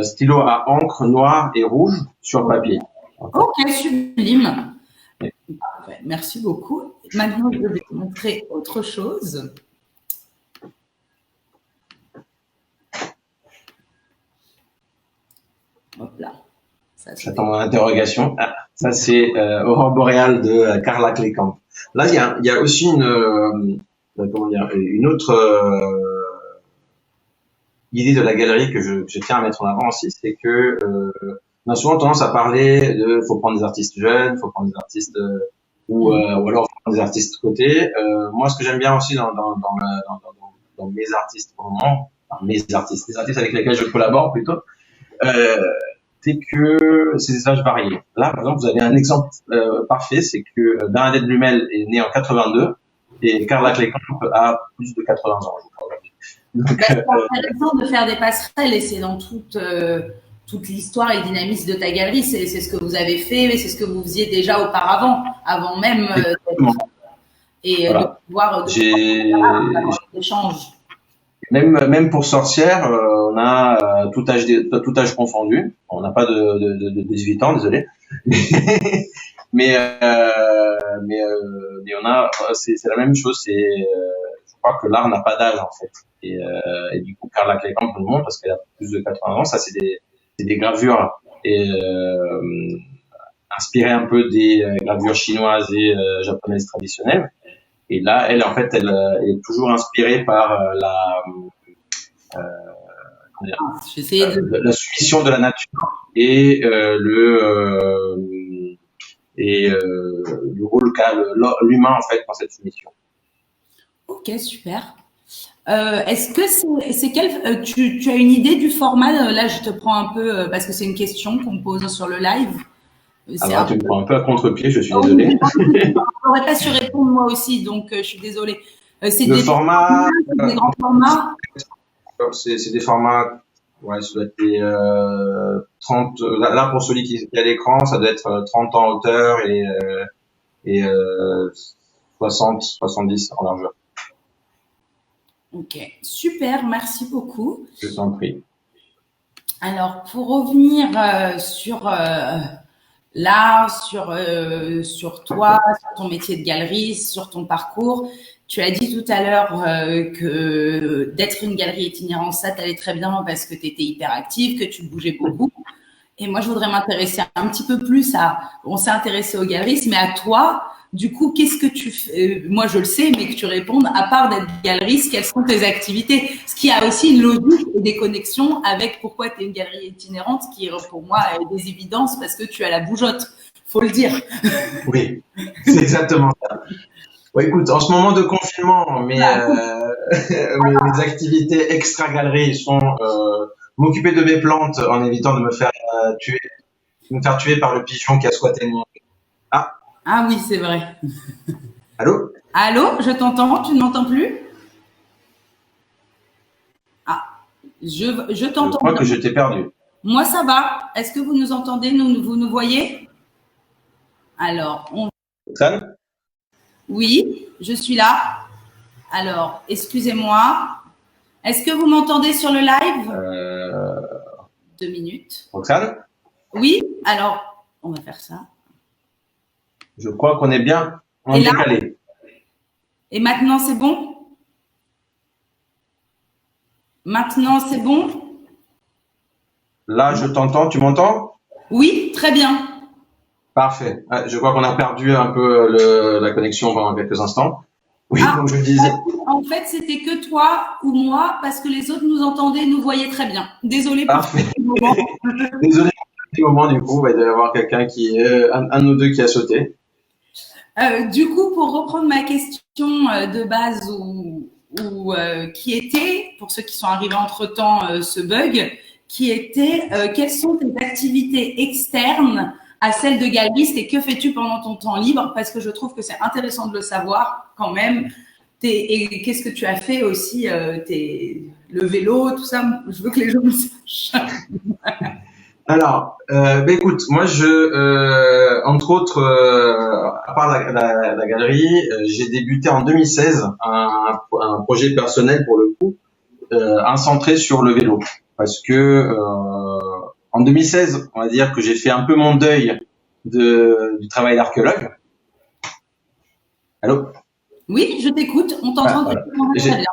S2: stylo à encre noire et rouge sur papier.
S1: Ok, sublime. Parfait. Merci beaucoup. Maintenant, je vais te montrer autre chose. Hop là.
S2: J'attends mon interrogation. Ah, ça c'est Aurore boréale de Carla Klekamp. Là, il y a aussi comment dire, une autre idée de la galerie que je tiens à mettre en avant aussi, c'est que on a souvent tendance à parler de faut prendre des artistes jeunes, faut prendre des artistes ou alors faut prendre des artistes côté. Moi, ce que j'aime bien aussi dans mes artistes pour le moment, enfin, les artistes avec lesquels je collabore plutôt, c'est que c'est des âges variés. Là, par exemple, vous avez un exemple parfait, c'est que Bernadette Blumel est née en 82 et Carla Klekamp a plus de 80 ans, je crois.
S1: Donc, c'est intéressant de faire des passerelles et c'est dans toute l'histoire et le dynamisme de ta galerie. C'est ce que vous avez fait, mais c'est ce que vous faisiez déjà auparavant, avant même et voilà. De pouvoir d'échange.
S2: Même pour sorcières, on a tout âge confondu. On n'a pas de 18 ans, désolé. mais on a, c'est la même chose. Je crois que l'art n'a pas d'âge en fait. Et du coup, Carla Klekamp nous le montre parce qu'elle a plus de 80 ans. Ça, c'est des gravures inspirées un peu des gravures chinoises et japonaises traditionnelles. Et là, elle, en fait, elle est toujours inspirée par la la soumission de la nature et le rôle qu'a l'humain en fait dans cette soumission.
S1: Ok, super. Est-ce que c'est quel tu as une idée du format? Là, je te prends un peu parce que c'est une question qu'on me pose sur le live.
S2: Alors, tu me prends un peu à contre-pied, je suis désolé.
S1: Je n'aurais pas su répondre moi aussi, donc je suis désolée.
S2: C'est des formats,
S1: des grands formats.
S2: C'est des formats, ouais, ça doit être des 30. Là, pour celui qui est à l'écran, ça doit être 30 en hauteur et 60, 70 en largeur.
S1: Ok, super, merci beaucoup.
S2: Je t'en prie.
S1: Alors, pour revenir sur l'art, sur toi, sur ton métier de galeriste, sur ton parcours, tu as dit tout à l'heure que d'être une galerie itinérante, ça t'allait très bien parce que tu étais hyper active, que tu bougeais beaucoup. Et moi, je voudrais m'intéresser un petit peu plus on s'est intéressé aux galeristes, mais à toi, du coup, qu'est-ce que tu fais? Moi, je le sais, mais que tu répondes, à part d'être galeriste, quelles sont tes activités? Ce qui a aussi une logique et des connexions avec pourquoi tu es une galerie itinérante, qui pour moi est des évidences parce que tu as la bougeotte, faut le dire.
S2: Oui, c'est exactement ça. Bon, écoute, en ce moment de confinement, mes activités extra-galerie sont m'occuper de mes plantes en évitant de me faire tuer par le pigeon qui a squatté mon...
S1: Ah oui, c'est vrai.
S2: Allô?
S1: Allô, je t'entends, tu ne m'entends plus? Ah, je t'entends.
S2: Je crois que je t'ai perdu.
S1: Moi, ça va. Est-ce que vous nous entendez? Vous nous voyez? Alors,
S2: Roxane?
S1: Oui, je suis là. Alors, excusez-moi. Est-ce que vous m'entendez sur le live? 2 minutes.
S2: Roxane?
S1: Oui, alors, on va faire ça.
S2: Je crois qu'on est bien en décalé.
S1: Et maintenant, c'est bon? Maintenant, c'est bon?
S2: Là, je t'entends. Tu m'entends?
S1: Oui, très bien.
S2: Parfait. Je crois qu'on a perdu un peu la connexion pendant quelques instants. Oui, donc je disais.
S1: En fait, c'était que toi ou moi, parce que les autres nous entendaient, nous voyaient très bien. Désolée pour
S2: Parfait.
S1: moment.
S2: Désolé pour le petit moment, du coup, il doit y avoir quelqu'un un de nous deux qui a sauté.
S1: Du coup, pour reprendre ma question de base qui était, pour ceux qui sont arrivés entre-temps, ce bug, qui était quelles sont tes activités externes à celles de galeriste et que fais-tu pendant ton temps libre? Parce que je trouve que c'est intéressant de le savoir quand même. Et qu'est-ce que tu as fait aussi le vélo, tout ça? Je veux que les gens le sachent.
S2: Alors, écoute, moi, entre autres, à part la galerie, j'ai débuté en 2016 un projet personnel pour le coup, centré sur le vélo, parce que en 2016, on va dire que j'ai fait un peu mon deuil du travail d'archéologue. Allô?
S1: Oui, je t'écoute. On t'entend très bien.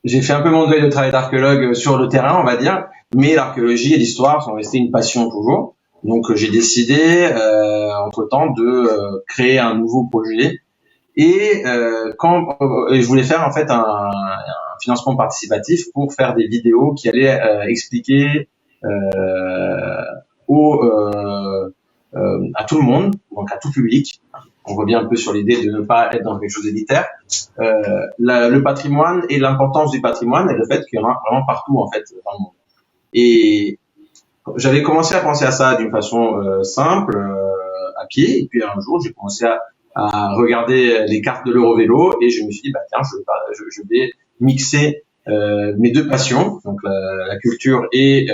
S2: J'ai fait un peu mon deuil de travail d'archéologue sur le terrain, on va dire, mais l'archéologie et l'histoire sont restées une passion toujours. Donc j'ai décidé entre-temps de créer un nouveau projet et je voulais faire en fait un financement participatif pour faire des vidéos qui allaient expliquer à tout le monde, donc à tout public. On revient un peu sur l'idée de ne pas être dans quelque chose d'élitaire. Le patrimoine et l'importance du patrimoine et le fait qu'il y en a vraiment partout en fait dans le monde. Et j'avais commencé à penser à ça d'une façon simple, à pied, et puis un jour j'ai commencé à regarder les cartes de l'Eurovélo et je me suis dit tiens, je vais mixer mes deux passions, donc la culture et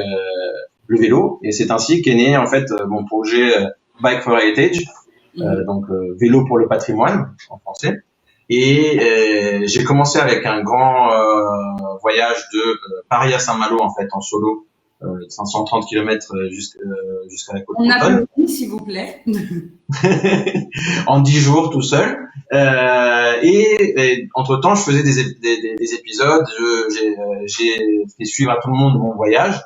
S2: le vélo, et c'est ainsi qu'est né en fait mon projet Bike for Heritage, donc vélo pour le patrimoine en français. Et j'ai commencé avec un grand voyage de Paris à Saint-Malo en fait en solo, 530 km jusqu'à la côte bretonne.
S1: On applaudit s'il vous plaît.
S2: En 10 jours tout seul. Et entre-temps, je faisais des épisodes. J'ai fait suivre à tout le monde mon voyage.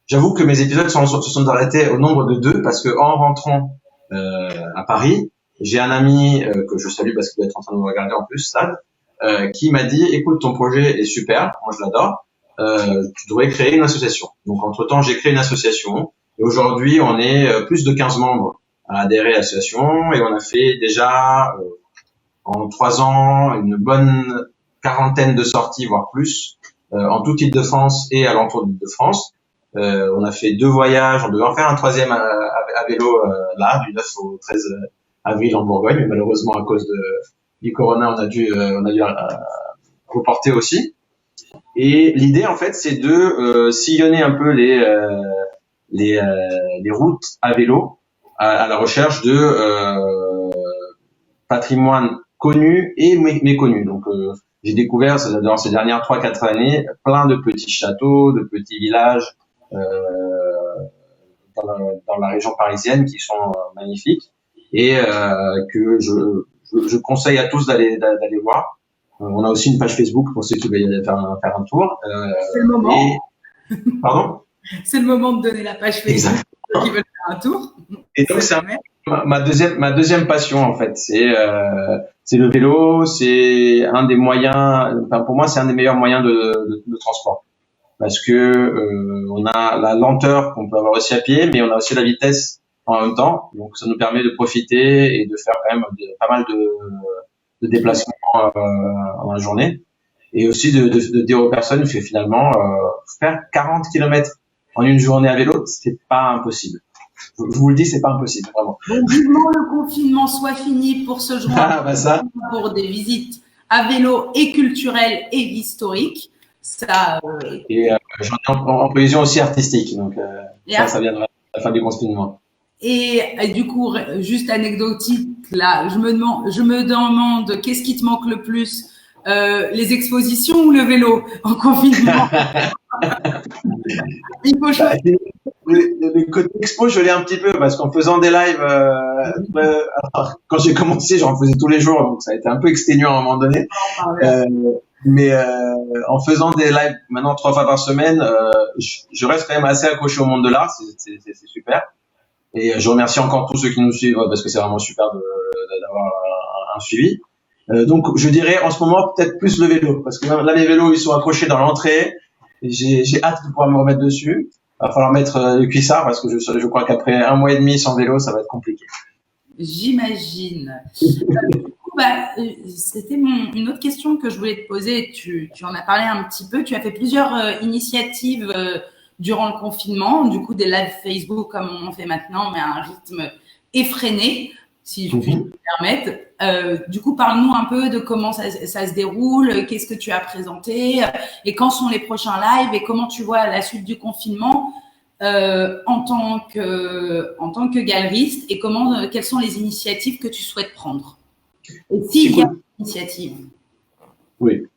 S2: J'avoue que mes épisodes se sont arrêtés au nombre de 2 parce que en rentrant à Paris, j'ai un ami que je salue parce qu'il doit être en train de me regarder en plus, Stade, qui m'a dit écoute, ton projet est super, moi je l'adore, tu devrais créer une association. Donc entre-temps, j'ai créé une association et aujourd'hui, on est plus de 15 membres à adhérer à l'association et on a fait déjà en 3 ans une bonne quarantaine de sorties, voire plus, en toute Île-de-France et alentour d'Île-de-France. On a fait 2 voyages, on devait en faire un 3e à vélo là, du 9 au 13 avril en Bourgogne, mais malheureusement à cause du corona, on a dû reporter aussi. Et l'idée en fait, c'est de sillonner un peu les routes à vélo à la recherche de patrimoine connu et méconnu. Donc j'ai découvert dans ces dernières 3-4 années plein de petits châteaux, de petits villages dans la région parisienne qui sont magnifiques et que je conseille à tous d'aller voir. On a aussi une page Facebook pour ceux qui veulent faire un tour.
S1: C'est le moment.
S2: Pardon ?
S1: C'est le moment de donner la page Facebook pour ceux qui veulent faire un tour.
S2: Et donc c'est ma deuxième passion en fait, c'est le vélo, c'est un des moyens, enfin pour moi c'est un des meilleurs moyens de transport parce que on a la lenteur qu'on peut avoir aussi à pied, mais on a aussi la vitesse en même temps, donc ça nous permet de profiter et de faire quand même pas mal de déplacements en la journée et aussi de dire aux personnes que finalement faire 40 km en une journée à vélo, c'est pas impossible. Je vous le dis, c'est pas impossible, vraiment.
S1: Donc, vivement le confinement soit fini pour se joindre pour des visites à vélo et culturelles et historiques. Ça,
S2: Et j'en ai en prévision aussi artistique, donc ça viendra à la fin du confinement.
S1: Et du coup, juste anecdotique, là, je me demande qu'est-ce qui te manque le plus, les expositions ou le vélo en confinement? Il faut choisir.
S2: Le côté expo, je l'ai un petit peu parce qu'en faisant des lives, quand j'ai commencé, j'en faisais tous les jours, donc ça a été un peu exténuant à un moment donné. Mais en faisant des lives maintenant 3 fois par semaine, je reste quand même assez accroché au monde de l'art, c'est super. Et je remercie encore tous ceux qui nous suivent parce que c'est vraiment super d'avoir un suivi. Donc je dirais en ce moment peut-être plus le vélo parce que là les vélos ils sont accrochés dans l'entrée. J'ai hâte de pouvoir me remettre dessus. va falloir mettre le cuissard parce que je crois qu'après 1 mois et demi sans vélo, ça va être compliqué.
S1: J'imagine. C'était une autre question que je voulais te poser. Tu en as parlé un petit peu. Tu as fait plusieurs initiatives durant le confinement. Du coup, des lives Facebook comme on en fait maintenant, mais à un rythme effréné, si je puis me permettre. Du coup, parle-nous un peu de comment ça se déroule, qu'est-ce que tu as présenté et quand sont les prochains lives et comment tu vois la suite du confinement en tant que galeriste et quelles sont les initiatives que tu souhaites prendre. Et s'il y a une initiative.
S2: Oui.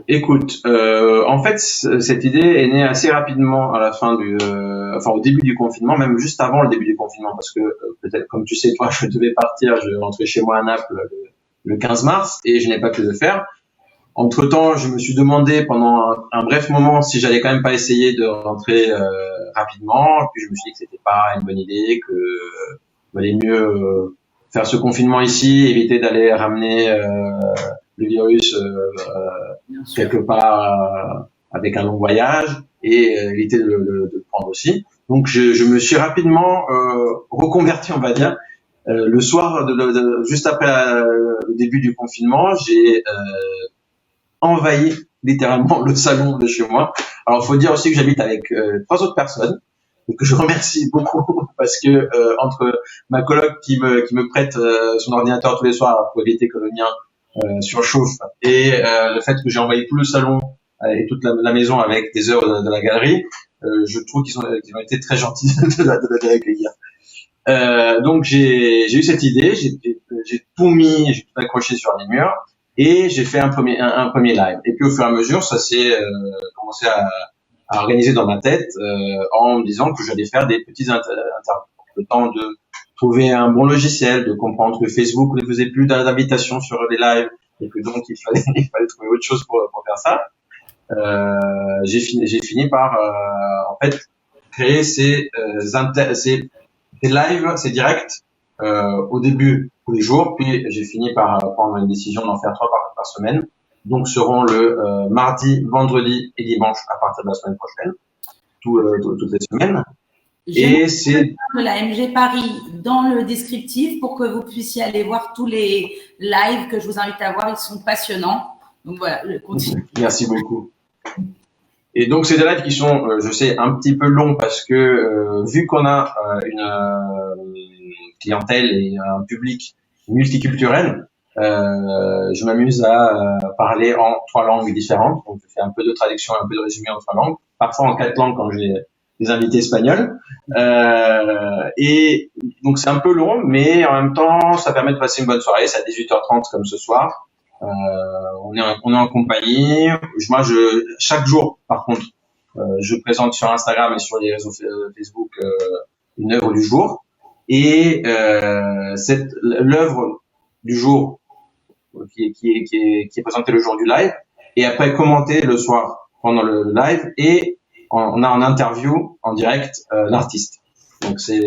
S2: Écoute, en fait, cette idée est née assez rapidement à la fin au début du confinement, même juste avant le début du confinement, parce que peut-être, comme tu sais, toi, je devais partir, je rentrais chez moi à Naples le 15 mars et je n'ai pas pu le faire. Entre-temps, je me suis demandé pendant un bref moment si j'allais quand même pas essayer de rentrer rapidement. Puis je me suis dit que c'était pas une bonne idée, que valait mieux faire ce confinement ici, éviter d'aller ramener le virus quelque part avec un long voyage et éviter de le prendre aussi. Donc je me suis rapidement reconverti, on va dire. Le soir, juste après le début du confinement, j'ai envahi littéralement le salon de chez moi. Alors, il faut dire aussi que j'habite avec 3 autres personnes, donc je remercie beaucoup parce que entre ma coloc qui me prête son ordinateur tous les soirs pour éviter que le mien surchauffe et le fait que j'ai envahi tout le salon et toute la maison avec des œuvres de la galerie, je trouve qu'ils ont été très gentils de la accueillir. Donc j'ai eu cette idée, j'ai tout accroché sur les murs. Et j'ai fait un premier live. Et puis au fur et à mesure, ça s'est commencé à organiser dans ma tête en me disant que j'allais faire des petits interviews. Le temps de trouver un bon logiciel, de comprendre que Facebook ne faisait plus d'invitations sur les lives et que donc il fallait trouver autre chose pour faire ça. J'ai fini par en fait créer ces lives, ces directs au début tous les jours, puis j'ai fini par prendre une décision d'en faire 3 par semaine. Donc seront le mardi, vendredi et dimanche à partir de la semaine prochaine, toutes les semaines.
S1: Et c'est de la MG Paris dans le descriptif pour que vous puissiez aller voir tous les lives que je vous invite à voir, ils sont passionnants. Donc voilà, je continue.
S2: Merci beaucoup. Et donc c'est des lives qui sont, je sais, un petit peu longs parce que vu qu'on a une clientèle et un public multiculturel, je m'amuse à parler en 3 langues différentes. Donc je fais un peu de traduction, un peu de résumé en 3 langues, parfois en 4 langues quand j'ai des invités espagnols. Et donc c'est un peu long, mais en même temps ça permet de passer une bonne soirée. C'est à 18h30 comme ce soir. On est en compagnie. Chaque jour, par contre, je présente sur Instagram et sur les réseaux Facebook une œuvre du jour. Et l'œuvre du jour qui est présentée le jour du live, et après commentée le soir pendant le live, et on a en interview en direct l'artiste. Donc c'est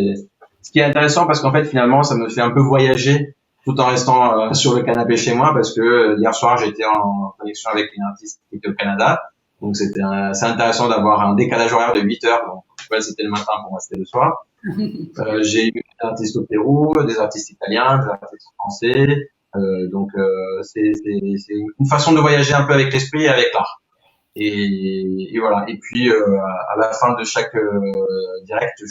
S2: ce qui est intéressant parce qu'en fait finalement ça me fait un peu voyager tout en restant sur le canapé chez moi, parce que hier soir j'étais en connexion avec une artiste qui était au Canada. Donc c'est intéressant d'avoir un décalage horaire de 8 heures. Donc c'était le matin, pour moi c'était le soir. J'ai eu des artistes au Pérou, des artistes italiens, des artistes français. Donc c'est une façon de voyager un peu avec l'esprit et avec l'art. Et voilà. Et puis à la fin de chaque direct,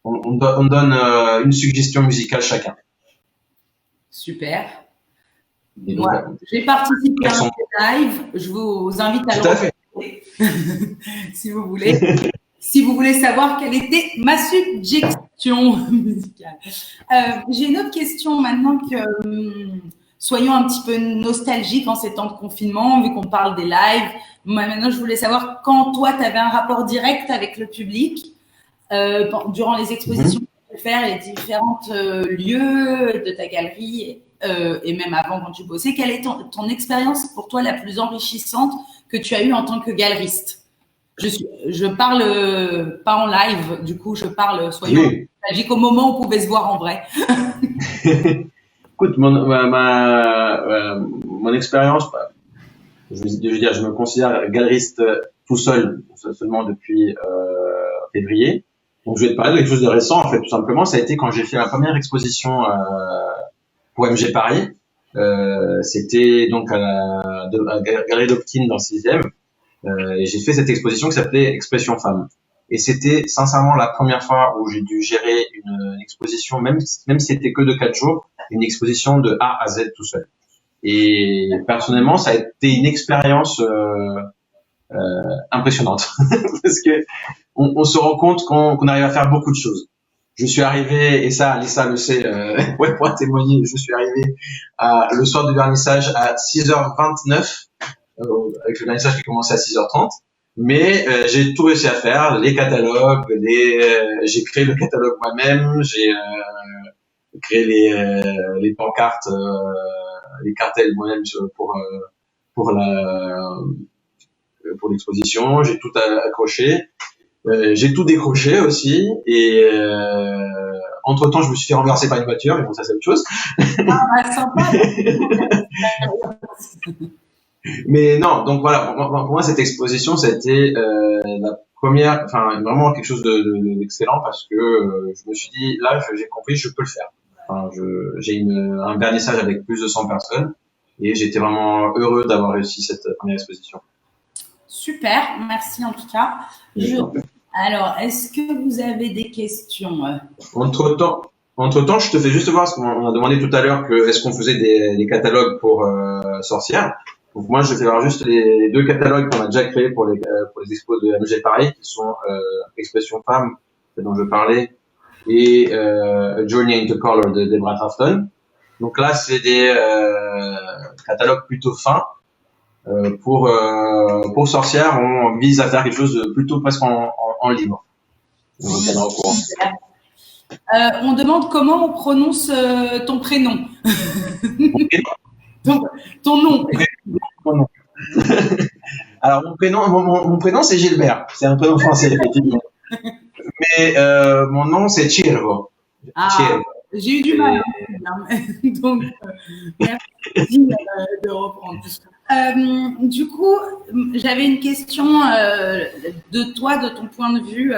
S2: on donne une suggestion musicale chacun.
S1: Super. Moi, j'ai participé à un live. Je vous invite à le regarder si vous voulez. Si vous voulez savoir quelle était ma suggestion musicale. J'ai une autre question maintenant que soyons un petit peu nostalgiques en ces temps de confinement, vu qu'on parle des lives. Moi, maintenant, je voulais savoir quand toi, tu avais un rapport direct avec le public durant les expositions que tu peux faire, les différents lieux de ta galerie et même avant quand tu bossais. Quelle est ton expérience pour toi la plus enrichissante que tu as eue en tant que galeriste? Je parle pas en live, du coup, je parle, soyons nostalgiques, au moment où on pouvait se voir en vrai.
S2: Écoute, mon expérience, je veux dire, je me considère galeriste tout seul, seulement depuis février. Donc, je vais te parler de quelque chose de récent, en fait, tout simplement. Ça a été quand j'ai fait ma première exposition pour MG Paris. C'était donc à la Galerie d'Optine dans le 6e. Et j'ai fait cette exposition qui s'appelait Expression Femme. Et c'était sincèrement la première fois où j'ai dû gérer une exposition, même si c'était que de 4 jours, une exposition de A à Z tout seul. Et personnellement, ça a été une expérience impressionnante parce que on se rend compte qu'on arrive à faire beaucoup de choses. Je suis arrivé, et ça, Alissa le sait, ouais, pour témoigner, je suis arrivé le soir du vernissage à 6h29, avec le vernissage qui commençait à 6h30. Mais j'ai tout réussi à faire, les catalogues, j'ai créé le catalogue moi-même, j'ai créé les pancartes, les cartels moi-même pour pour l'exposition, j'ai tout accroché. J'ai tout décroché aussi et entre temps je me suis fait renverser par une voiture, mais bon ça c'est autre chose.
S1: Ah, sympa.
S2: Mais non, donc voilà, pour moi cette exposition ça a été la première, enfin vraiment quelque chose d'excellent parce que je me suis dit là j'ai compris, je peux le faire. Enfin, j'ai un vernissage avec plus de 100 personnes et j'étais vraiment heureux d'avoir réussi cette première exposition.
S1: Super, merci en tout cas. Alors, est-ce que vous avez des questions?
S2: Entre-temps, je te fais juste voir, parce qu'on a demandé tout à l'heure que est-ce qu'on faisait des catalogues pour sorcières. Donc moi, je vais voir juste les 2 catalogues qu'on a déjà créés pour les expos de MG Paris, qui sont Expression Femme, dont je parlais, et A Journey into Color de Deborah Crafton. Donc là, c'est des catalogues plutôt fins. Pour sorcières, on vise à faire quelque chose de plutôt presque en libre. Donc,
S1: on demande comment on prononce ton prénom. ton nom.
S2: Alors mon prénom c'est Gilbert, c'est un prénom français effectivement. Mais mon nom c'est Chirvo.
S1: Ah, j'ai eu du mal. Donc merci de reprendre. Du coup, j'avais une question de toi, de ton point de vue,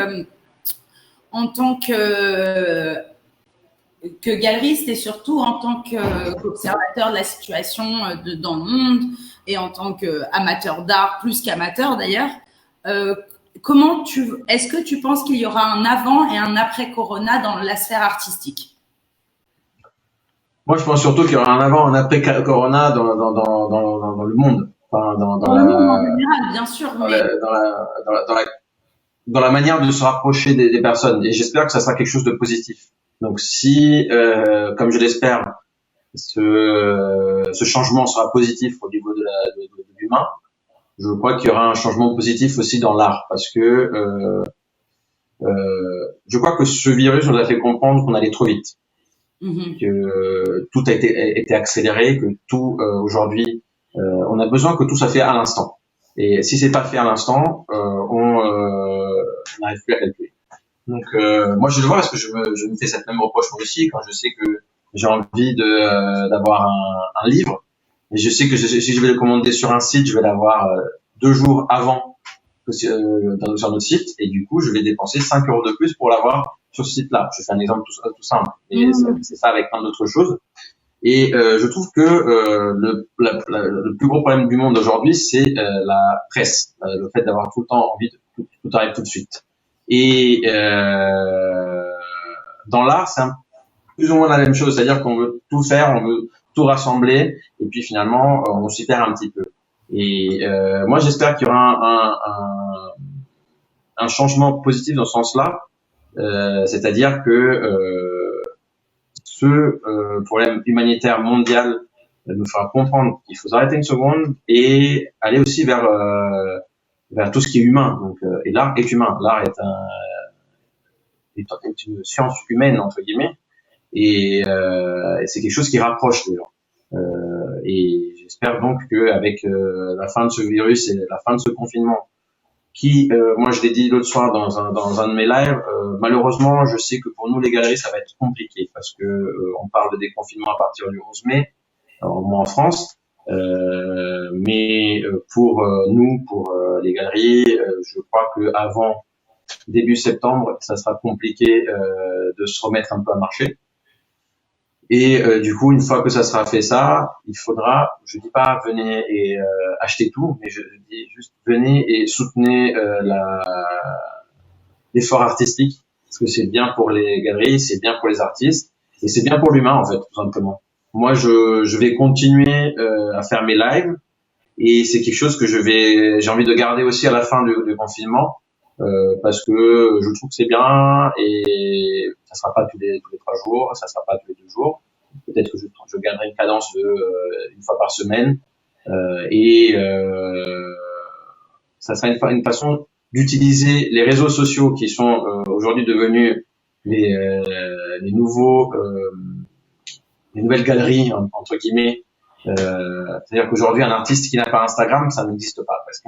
S1: en tant que galeriste et surtout en tant qu'observateur de la situation dans le monde et en tant qu'amateur d'art, plus qu'amateur d'ailleurs. Est-ce que tu penses qu'il y aura un avant et un après Corona dans la sphère artistique?
S2: Moi, je pense surtout qu'il y aura un avant, un après Corona dans le monde. Enfin,
S1: dans le monde en général, bien sûr.
S2: Dans la manière de se rapprocher des personnes. Et j'espère que ça sera quelque chose de positif. Donc, si, comme je l'espère, ce changement sera positif au niveau de l'humain, je crois qu'il y aura un changement positif aussi dans l'art. Parce que je crois que ce virus nous a fait comprendre qu'on allait trop vite. Que tout a été accéléré, que tout aujourd'hui on a besoin que tout soit fait à l'instant. Et si c'est pas fait à l'instant, on n'arrive plus à calculer. Donc moi je le vois parce que je me fais cette même reproche moi aussi quand je sais que j'ai envie d'avoir un livre et je sais que si je vais le commander sur un site, je vais l'avoir 2 jours avant que sur notre site et du coup je vais dépenser 5 € de plus pour l'avoir sur ce site-là. Je fais un exemple tout simple, et c'est ça avec plein d'autres choses. Et je trouve que le plus gros problème du monde aujourd'hui, c'est la presse, le fait d'avoir tout le temps envie de tout arrive tout de suite. Et dans l'art, c'est plus ou moins la même chose, c'est-à-dire qu'on veut tout faire, on veut tout rassembler, et puis finalement, on s'y perd un petit peu. Et moi, j'espère qu'il y aura un changement positif dans ce sens-là. C'est-à-dire que ce problème humanitaire mondial nous fera comprendre qu'il faut s'arrêter une seconde et aller aussi vers tout ce qui est humain. Donc, et l'art est humain. L'art est une science humaine entre guillemets, et c'est quelque chose qui rapproche les gens. Et j'espère donc qu'avec la fin de ce virus et la fin de ce confinement, qui, moi je l'ai dit l'autre soir dans un de mes lives, malheureusement je sais que pour nous les galeries ça va être compliqué parce que on parle de déconfinement à partir du 11 mai, au moins en France, mais pour nous, pour les galeries, je crois que avant début septembre, ça sera compliqué de se remettre un peu à marcher. Et du coup, une fois que ça sera fait ça, il faudra, je dis pas venez et achetez tout, mais je dis juste venez et soutenez l'effort artistique, parce que c'est bien pour les galeries, c'est bien pour les artistes, et c'est bien pour l'humain en fait, tout simplement. Moi, je vais continuer à faire mes lives, et c'est quelque chose que j'ai envie de garder aussi à la fin du confinement, parce que je trouve que c'est bien, et ça sera pas tous les 3 jours, ça sera pas tous les 2 jours. Peut-être que je garderai une cadence de une fois par semaine, et ça sera une façon d'utiliser les réseaux sociaux qui sont aujourd'hui devenus les nouvelles galeries entre guillemets. C'est-à-dire qu'aujourd'hui un artiste qui n'a pas Instagram, ça n'existe pas presque.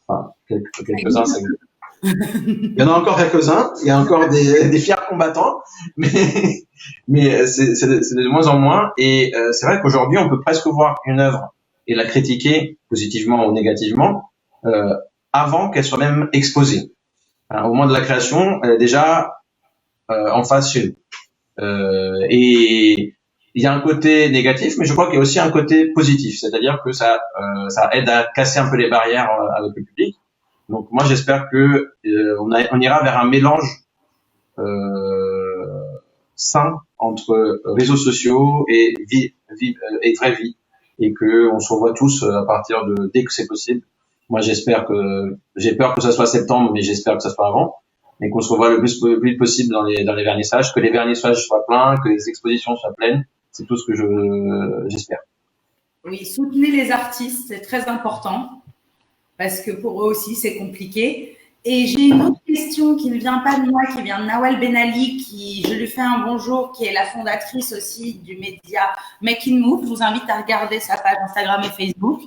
S2: Enfin, quelques-uns, ça existe. Il y en a encore quelques-uns, il y a encore des fiers combattants, mais c'est de moins en moins. Et c'est vrai qu'aujourd'hui on peut presque voir une œuvre et la critiquer positivement ou négativement avant qu'elle soit même exposée. Au moment de la création, elle est déjà en face chez nous. Et il y a un côté négatif, mais je crois qu'il y a aussi un côté positif, c'est-à-dire que ça aide à casser un peu les barrières avec le public. Donc moi j'espère que on ira vers un mélange sain entre réseaux sociaux et vie et vraie vie, et que on se revoit tous à partir de dès que c'est possible. Moi j'ai peur que ça soit septembre, mais j'espère que ça soit avant, et qu'on se revoit le plus vite possible dans les vernissages, que les vernissages soient pleins, que les expositions soient pleines. C'est tout ce que j'espère.
S1: Oui, soutenez les artistes, c'est très important, parce que pour eux aussi, c'est compliqué. Et j'ai une autre question qui ne vient pas de moi, qui vient de Nawal Benali, qui, je lui fais un bonjour, qui est la fondatrice aussi du média Making Move. Je vous invite à regarder sa page Instagram et Facebook,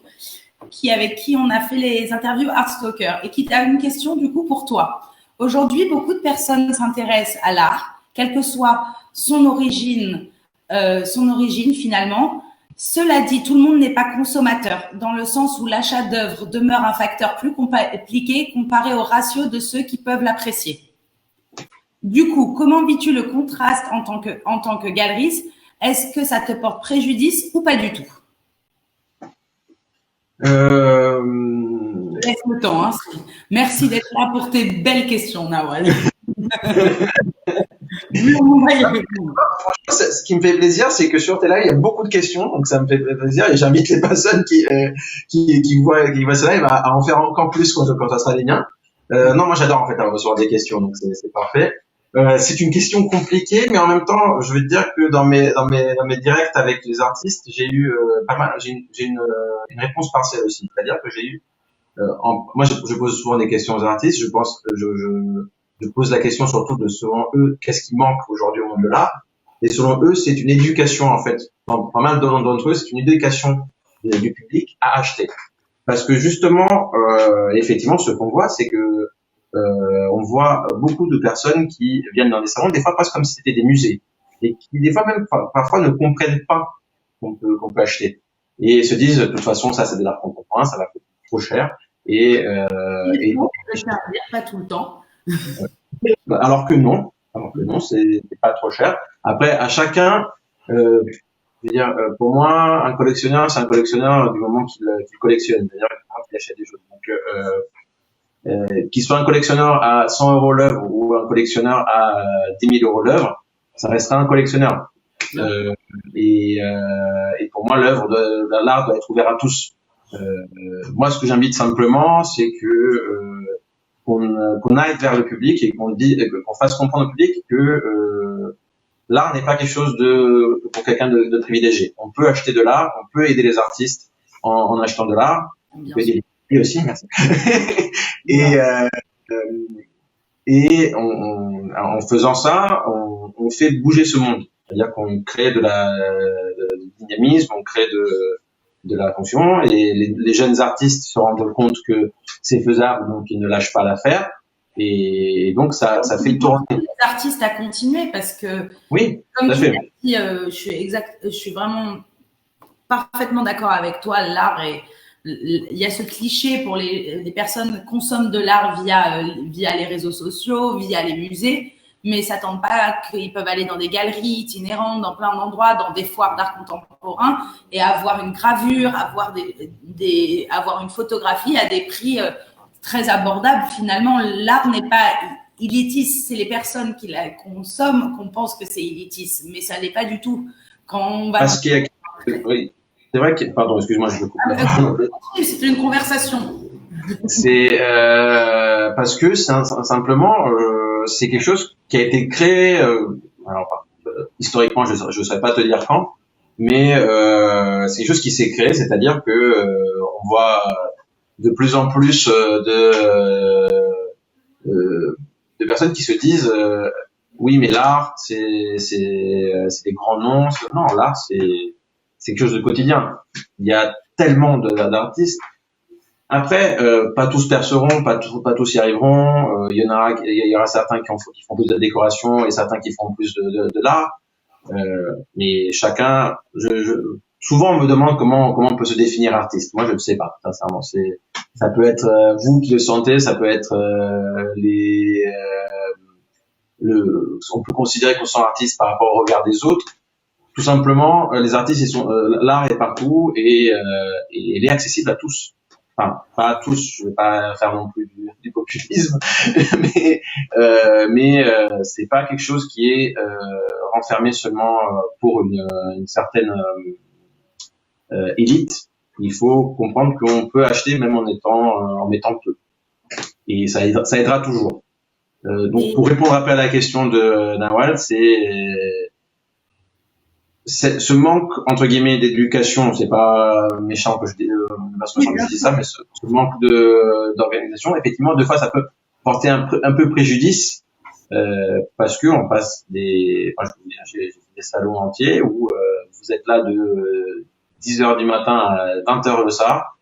S1: avec qui on a fait les interviews Artstalker, et qui a une question du coup pour toi. Aujourd'hui, beaucoup de personnes s'intéressent à l'art, quelle que soit son origine finalement. Cela dit, tout le monde n'est pas consommateur, dans le sens où l'achat d'œuvres demeure un facteur plus compliqué comparé au ratio de ceux qui peuvent l'apprécier. Du coup, comment vis-tu le contraste en tant que galeriste? Est-ce que ça te porte préjudice ou pas du tout? Laisse le temps. Hein. Merci d'être là pour tes belles questions, Nawal.
S2: Ce qui me fait plaisir, c'est que sur tes lives, il y a beaucoup de questions, donc ça me fait plaisir, et j'invite les personnes qui voient ce live à en faire encore plus quand ça sera les miens. Non, moi j'adore en fait recevoir des questions, donc c'est parfait. C'est une question compliquée, mais en même temps, je veux te dire que dans mes directs avec les artistes, j'ai eu pas mal, j'ai une réponse partielle aussi, c'est-à-dire que j'ai eu moi je pose souvent des questions aux artistes, je pense que je pose la question surtout de selon eux, qu'est-ce qui manque aujourd'hui au monde de l'art? Et selon eux, c'est une éducation en fait. Pas mal d'entre eux, c'est une éducation du public à acheter. Parce que justement, effectivement, ce qu'on voit, c'est que on voit beaucoup de personnes qui viennent dans des salons, des fois presque comme si c'était des musées, et qui des fois même parfois ne comprennent pas qu'on peut acheter, et se disent de toute façon ça c'est de l'art contemporain, ça va coûter trop cher, et
S1: pas tout le temps.
S2: Alors que non, c'est pas trop cher. Après, à chacun, je veux dire, pour moi, un collectionneur, c'est un collectionneur du moment qu'il collectionne, c'est-à-dire qu'il achète des choses. Donc, qu'il soit un collectionneur à 100 € l'œuvre ou un collectionneur à 10 000 € l'œuvre, ça restera un collectionneur. Et pour moi, l'art doit être ouvert à tous. Moi, ce que j'invite simplement, c'est que qu'on aille vers le public et qu'on fasse comprendre au public que l'art n'est pas quelque chose pour quelqu'un de privilégié. On peut acheter de l'art, on peut aider les artistes en achetant de l'art, on peut aider les aussi, merci. Et en faisant ça, on fait bouger ce monde. C'est-à-dire qu'on crée du dynamisme, on crée de la fonction, et les jeunes artistes se rendent compte que c'est faisable, donc ils ne lâchent pas l'affaire, et donc ça fait tourner
S1: les artistes à continuer, parce que
S2: oui,
S1: comme tu l'as dit, je suis vraiment parfaitement d'accord avec toi. L'art est il y a ce cliché pour les personnes consomment de l'art via les réseaux sociaux, via les musées, mais s'attendent pas qu'ils peuvent aller dans des galeries itinérantes, dans plein d'endroits, dans des foires d'art contemporain et avoir une gravure, avoir avoir une photographie à des prix très abordables. Finalement, l'art n'est pas élitiste, c'est les personnes qui la consomment qu'on pense que c'est élitiste, mais ça l'est pas du tout. Quand on va...
S2: Parce qu'il y a... Oui. C'est vrai que... Pardon, excuse-moi, je le coupe.
S1: C'est une conversation.
S2: C'est parce que simplement, c'est quelque chose qui a été créé. Alors, historiquement, je ne saurais pas te dire quand, mais c'est quelque chose qui s'est créé, c'est-à-dire que on voit de plus en plus de personnes qui se disent oui, mais l'art, c'est des grands noms. Non, l'art, c'est quelque chose de quotidien. Il y a tellement d'artistes. Après, pas tous perceront, pas tous y arriveront. Il y aura certains qui font plus de décoration et certains qui font plus de l'art. Mais chacun, souvent on me demande comment on peut se définir artiste. Moi, je ne sais pas, sincèrement. Ça peut être vous qui le sentez, ça peut être on peut considérer qu'on sent artiste par rapport au regard des autres. Tout simplement, les artistes, l'art est partout et il est accessible à tous. Enfin, pas à tous, je vais pas faire non plus du populisme, mais c'est pas quelque chose qui est renfermé seulement pour une certaine élite. Il faut comprendre qu'on peut acheter même en mettant peu, et ça aidera toujours. Donc, pour répondre après à la question de Nawal, c'est ce manque entre guillemets d'éducation, c'est pas méchant que je dis ça, mais ce manque d'organisation, effectivement, deux fois ça peut porter un peu préjudice parce que on passe j'ai des salons entiers où vous êtes là de 10h du matin à 20h le soir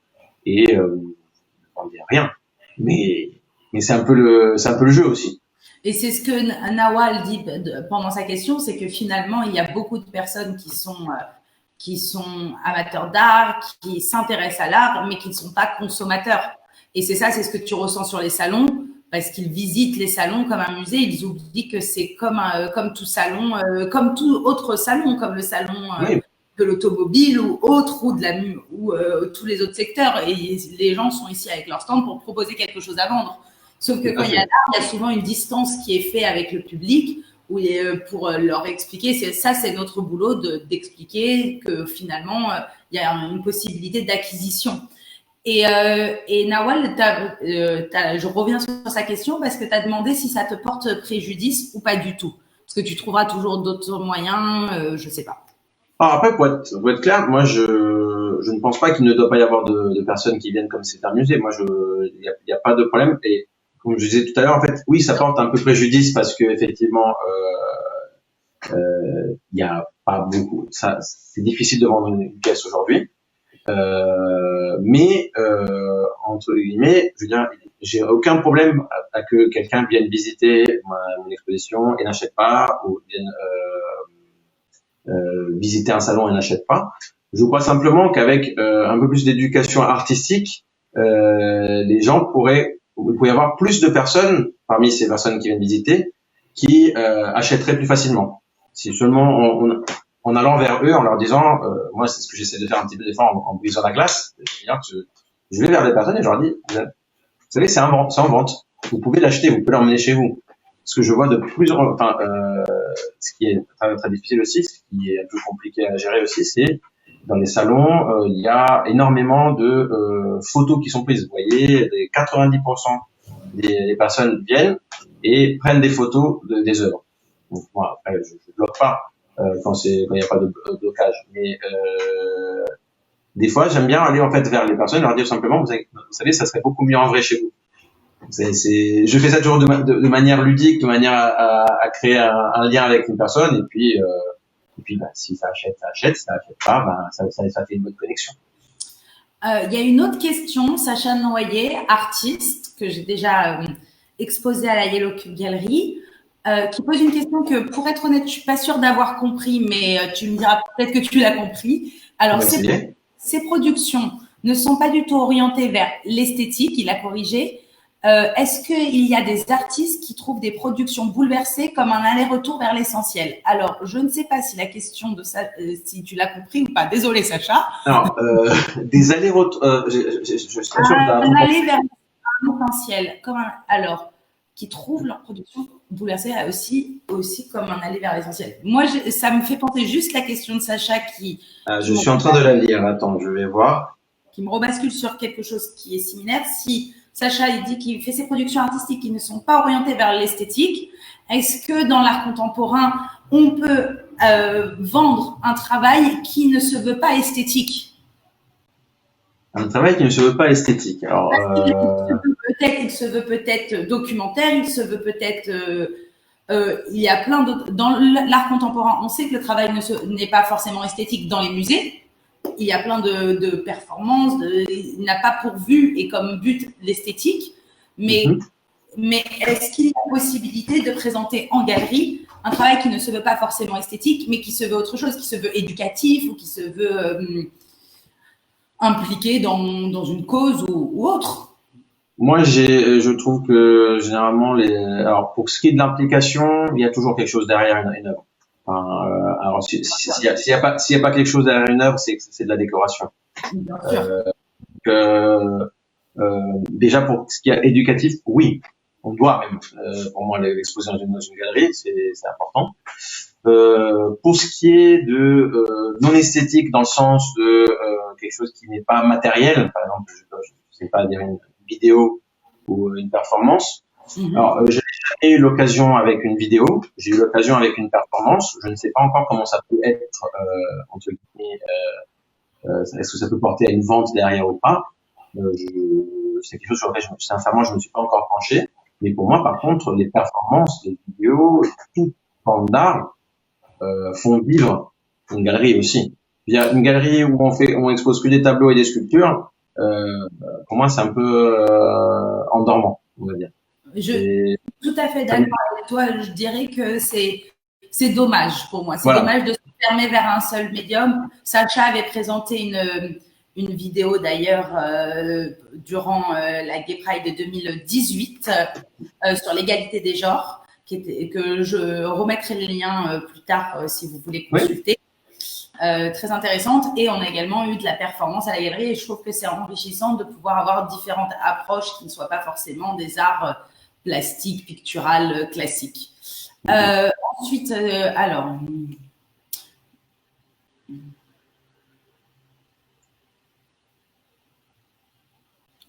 S2: et on dit rien, mais c'est un peu le jeu aussi.
S1: Et c'est ce que Nawal dit pendant sa question, c'est que finalement, il y a beaucoup de personnes qui sont amateurs d'art, qui s'intéressent à l'art, mais qui ne sont pas consommateurs. Et c'est ce que tu ressens sur les salons, parce qu'ils visitent les salons comme un musée. Ils oublient que c'est comme tout salon, comme tout autre salon, comme le salon
S2: Oui.
S1: de l'automobile ou autre, ou tous les autres secteurs. Et les gens sont ici avec leur stand pour proposer quelque chose à vendre. Sauf que quand il y a l'art, il y a souvent une distance qui est faite avec le public pour leur expliquer, c'est notre boulot d'expliquer que finalement, il y a une possibilité d'acquisition. Et Nawal, je reviens sur sa question parce que tu as demandé si ça te porte préjudice ou pas du tout. Parce que tu trouveras toujours d'autres moyens, je sais pas.
S2: Alors après, pour être clair, moi, je ne pense pas qu'il ne doit pas y avoir de personnes qui viennent comme c'est un musée. Moi, il y a pas de problème. Et comme je disais tout à l'heure, en fait, oui, ça porte un peu préjudice parce que effectivement, il y a pas beaucoup. C'est difficile de vendre une pièce aujourd'hui. Mais entre guillemets, je veux dire, j'ai aucun problème à que quelqu'un vienne visiter mon exposition et n'achète pas, ou vienne visiter un salon et n'achète pas. Je crois simplement qu'avec un peu plus d'éducation artistique, les gens il pourrait y avoir plus de personnes parmi ces personnes qui viennent visiter qui achèteraient plus facilement. Si seulement en allant vers eux, en leur disant, moi c'est ce que j'essaie de faire un petit peu des fois en brisant la glace, c'est-à-dire que je vais vers les personnes et je leur dis, vous savez, c'est en vente, vous pouvez l'acheter, vous pouvez l'emmener chez vous. Ce que je vois de plus en ce qui est très, très difficile aussi, ce qui est un peu compliqué à gérer aussi, c'est dans les salons, il y a énormément de photos qui sont prises. Vous voyez, 90% des personnes viennent et prennent des photos des œuvres. Donc, moi, après, je bloque pas quand il n'y a pas de blocage, mais des fois, j'aime bien aller en fait vers les personnes et leur dire simplement, vous savez, ça serait beaucoup mieux en vrai chez vous. Je fais ça toujours de manière ludique, de manière à créer un lien avec une personne, et puis si ça achète, ça achète, si ça achète pas, ça fait une bonne connexion.
S1: Il y a une autre question, Sacha Noyer, artiste, que j'ai déjà exposée à la Yellow Cube Gallery, qui pose une question que, pour être honnête, je suis pas sûre d'avoir compris, mais tu me diras peut-être que tu l'as compris. Alors, ces productions ne sont pas du tout orientés vers l'esthétique, il a corrigé. Est-ce qu'il y a des artistes qui trouvent des productions bouleversées comme un aller-retour vers l'essentiel? Alors, je ne sais pas si la question de ça, si tu l'as compris ou pas. Désolée, Sacha.
S2: Alors, des allers-retours, je suis pas sûr
S1: Un aller vers l'essentiel, alors, qui trouvent leur production bouleversée aussi comme un aller vers l'essentiel. Moi, ça me fait penser juste la question de Sacha
S2: je suis en train de la lire. Attends, je vais voir.
S1: Qui me rebascule sur quelque chose qui est similaire. Si Sacha, il dit qu'il fait ses productions artistiques qui ne sont pas orientées vers l'esthétique, est-ce que dans l'art contemporain, on peut vendre un travail qui ne se veut pas esthétique?
S2: Un travail qui ne se veut pas esthétique. Alors,
S1: il se veut peut-être documentaire, il se veut peut-être... il y a plein d'autres... Dans l'art contemporain, on sait que le travail n'est pas forcément esthétique dans les musées. Il y a plein de performances, il n'a pas pour vue et comme but l'esthétique, mais est-ce qu'il y a possibilité de présenter en galerie un travail qui ne se veut pas forcément esthétique, mais qui se veut autre chose, qui se veut éducatif ou qui se veut impliqué dans une cause ou autre?
S2: Moi, je trouve que généralement, alors pour ce qui est de l'implication, il y a toujours quelque chose derrière une œuvre. Alors, s'il y a pas quelque chose derrière une œuvre, c'est de la décoration.
S1: Bien sûr.
S2: Déjà pour ce qui est éducatif, oui, on doit même. Pour moi, l'exposition dans une galerie, c'est important. Pour ce qui est de non esthétique, dans le sens de quelque chose qui n'est pas matériel, par exemple, je sais pas dire une vidéo ou une performance. Alors, j'ai jamais eu l'occasion avec une vidéo, j'ai eu l'occasion avec une performance. Je ne sais pas encore comment ça peut être entre guillemets. Est-ce que ça peut porter à une vente derrière ou pas? C'est quelque chose sur lequel sincèrement je me suis pas encore penché. Mais pour moi, par contre, les performances, les vidéos, toute forme d'art font vivre une galerie aussi. Il y a une galerie où on expose que des tableaux et des sculptures. Pour moi, c'est un peu endormant, on va dire.
S1: Je suis tout à fait d'accord avec toi. Je dirais que c'est dommage pour moi. C'est dommage de se fermer vers un seul médium. Sacha avait présenté une vidéo d'ailleurs durant la Gay Pride de 2018 sur l'égalité des genres, que je remettrai le lien plus tard si vous voulez consulter. Très intéressante. Et on a également eu de la performance à la galerie et je trouve que c'est enrichissant de pouvoir avoir différentes approches qui ne soient pas forcément des arts plastiques, picturales, classiques. Ensuite, alors...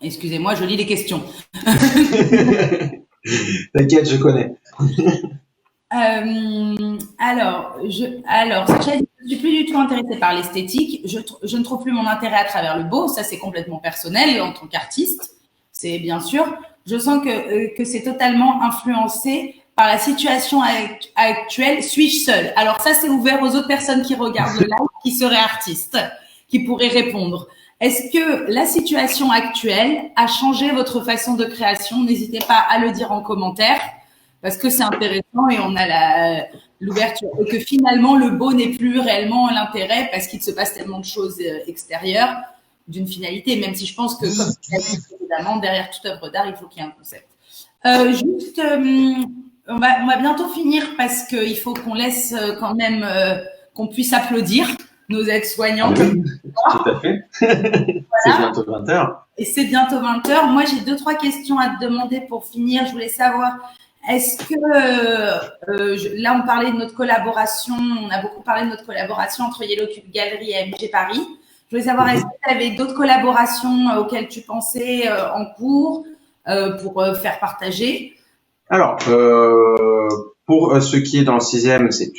S1: Excusez-moi, je lis les questions.
S2: T'inquiète, je connais.
S1: Alors, Sacha dit, je ne suis plus du tout intéressée par l'esthétique. Je ne trouve plus mon intérêt à travers le beau. Ça, c'est complètement personnel et en tant qu'artiste, c'est bien sûr. Je sens que c'est totalement influencé par la situation actuelle. Suis-je seule? Alors ça, c'est ouvert aux autres personnes qui regardent le live, qui seraient artistes, qui pourraient répondre. Est-ce que la situation actuelle a changé votre façon de création? N'hésitez pas à le dire en commentaire parce que c'est intéressant et on a l'ouverture. Et que finalement, le beau n'est plus réellement l'intérêt parce qu'il se passe tellement de choses extérieures d'une finalité, même si je pense que, comme tu l'as dit précédemment, derrière toute œuvre d'art, il faut qu'il y ait un concept. On va bientôt finir parce qu'il faut qu'on laisse quand même qu'on puisse applaudir nos aides-soignants.
S2: Oui, tout à fait. Voilà. C'est bientôt 20h.
S1: Et c'est bientôt 20h. Moi, j'ai 2-3 questions à te demander pour finir. Je voulais savoir, est-ce que, là, on parlait de notre collaboration, on a beaucoup parlé de notre collaboration entre Yellow Cube Gallery et MG Paris. Je voulais savoir, est-ce que tu avais d'autres collaborations auxquelles tu pensais en cours pour faire partager?
S2: Alors, pour ce qui est dans le 6e, c'est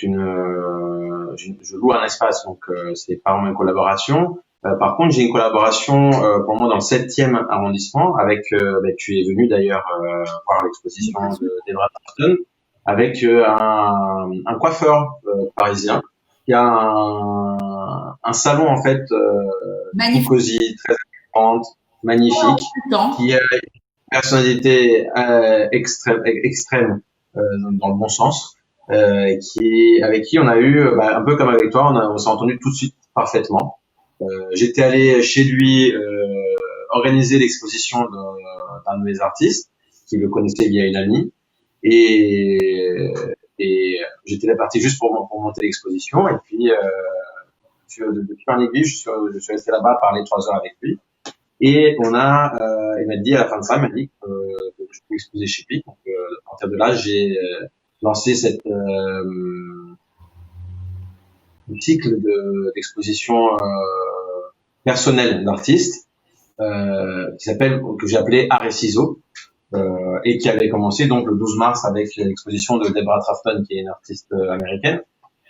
S2: je loue un espace, donc c'est pas vraiment une collaboration. Par contre, j'ai une collaboration pour moi dans le 7e arrondissement avec, tu es venu d'ailleurs voir l'exposition d'Edward Thornton, avec un coiffeur parisien qui a un salon en fait tout cosy, très élegante, magnifique, qui a une personnalité extrême dans le bon sens. Avec qui on a eu, un peu comme avec toi, on s'est entendu tout de suite parfaitement. J'étais allé chez lui organiser l'exposition d'un de mes artistes qui le connaissait via une amie et j'étais là parti juste pour monter l'exposition et puis depuis un aiguille je suis resté là-bas parler 3 heures avec lui et il m'a dit à la fin de ça il m'a dit que je pouvais exposer chez lui donc à partir de là j'ai lancé cette cycle d'exposition personnelle d'artistes que j'ai appelé Art et Ciseaux et qui avait commencé donc le 12 mars avec l'exposition de Deborah Trafton qui est une artiste américaine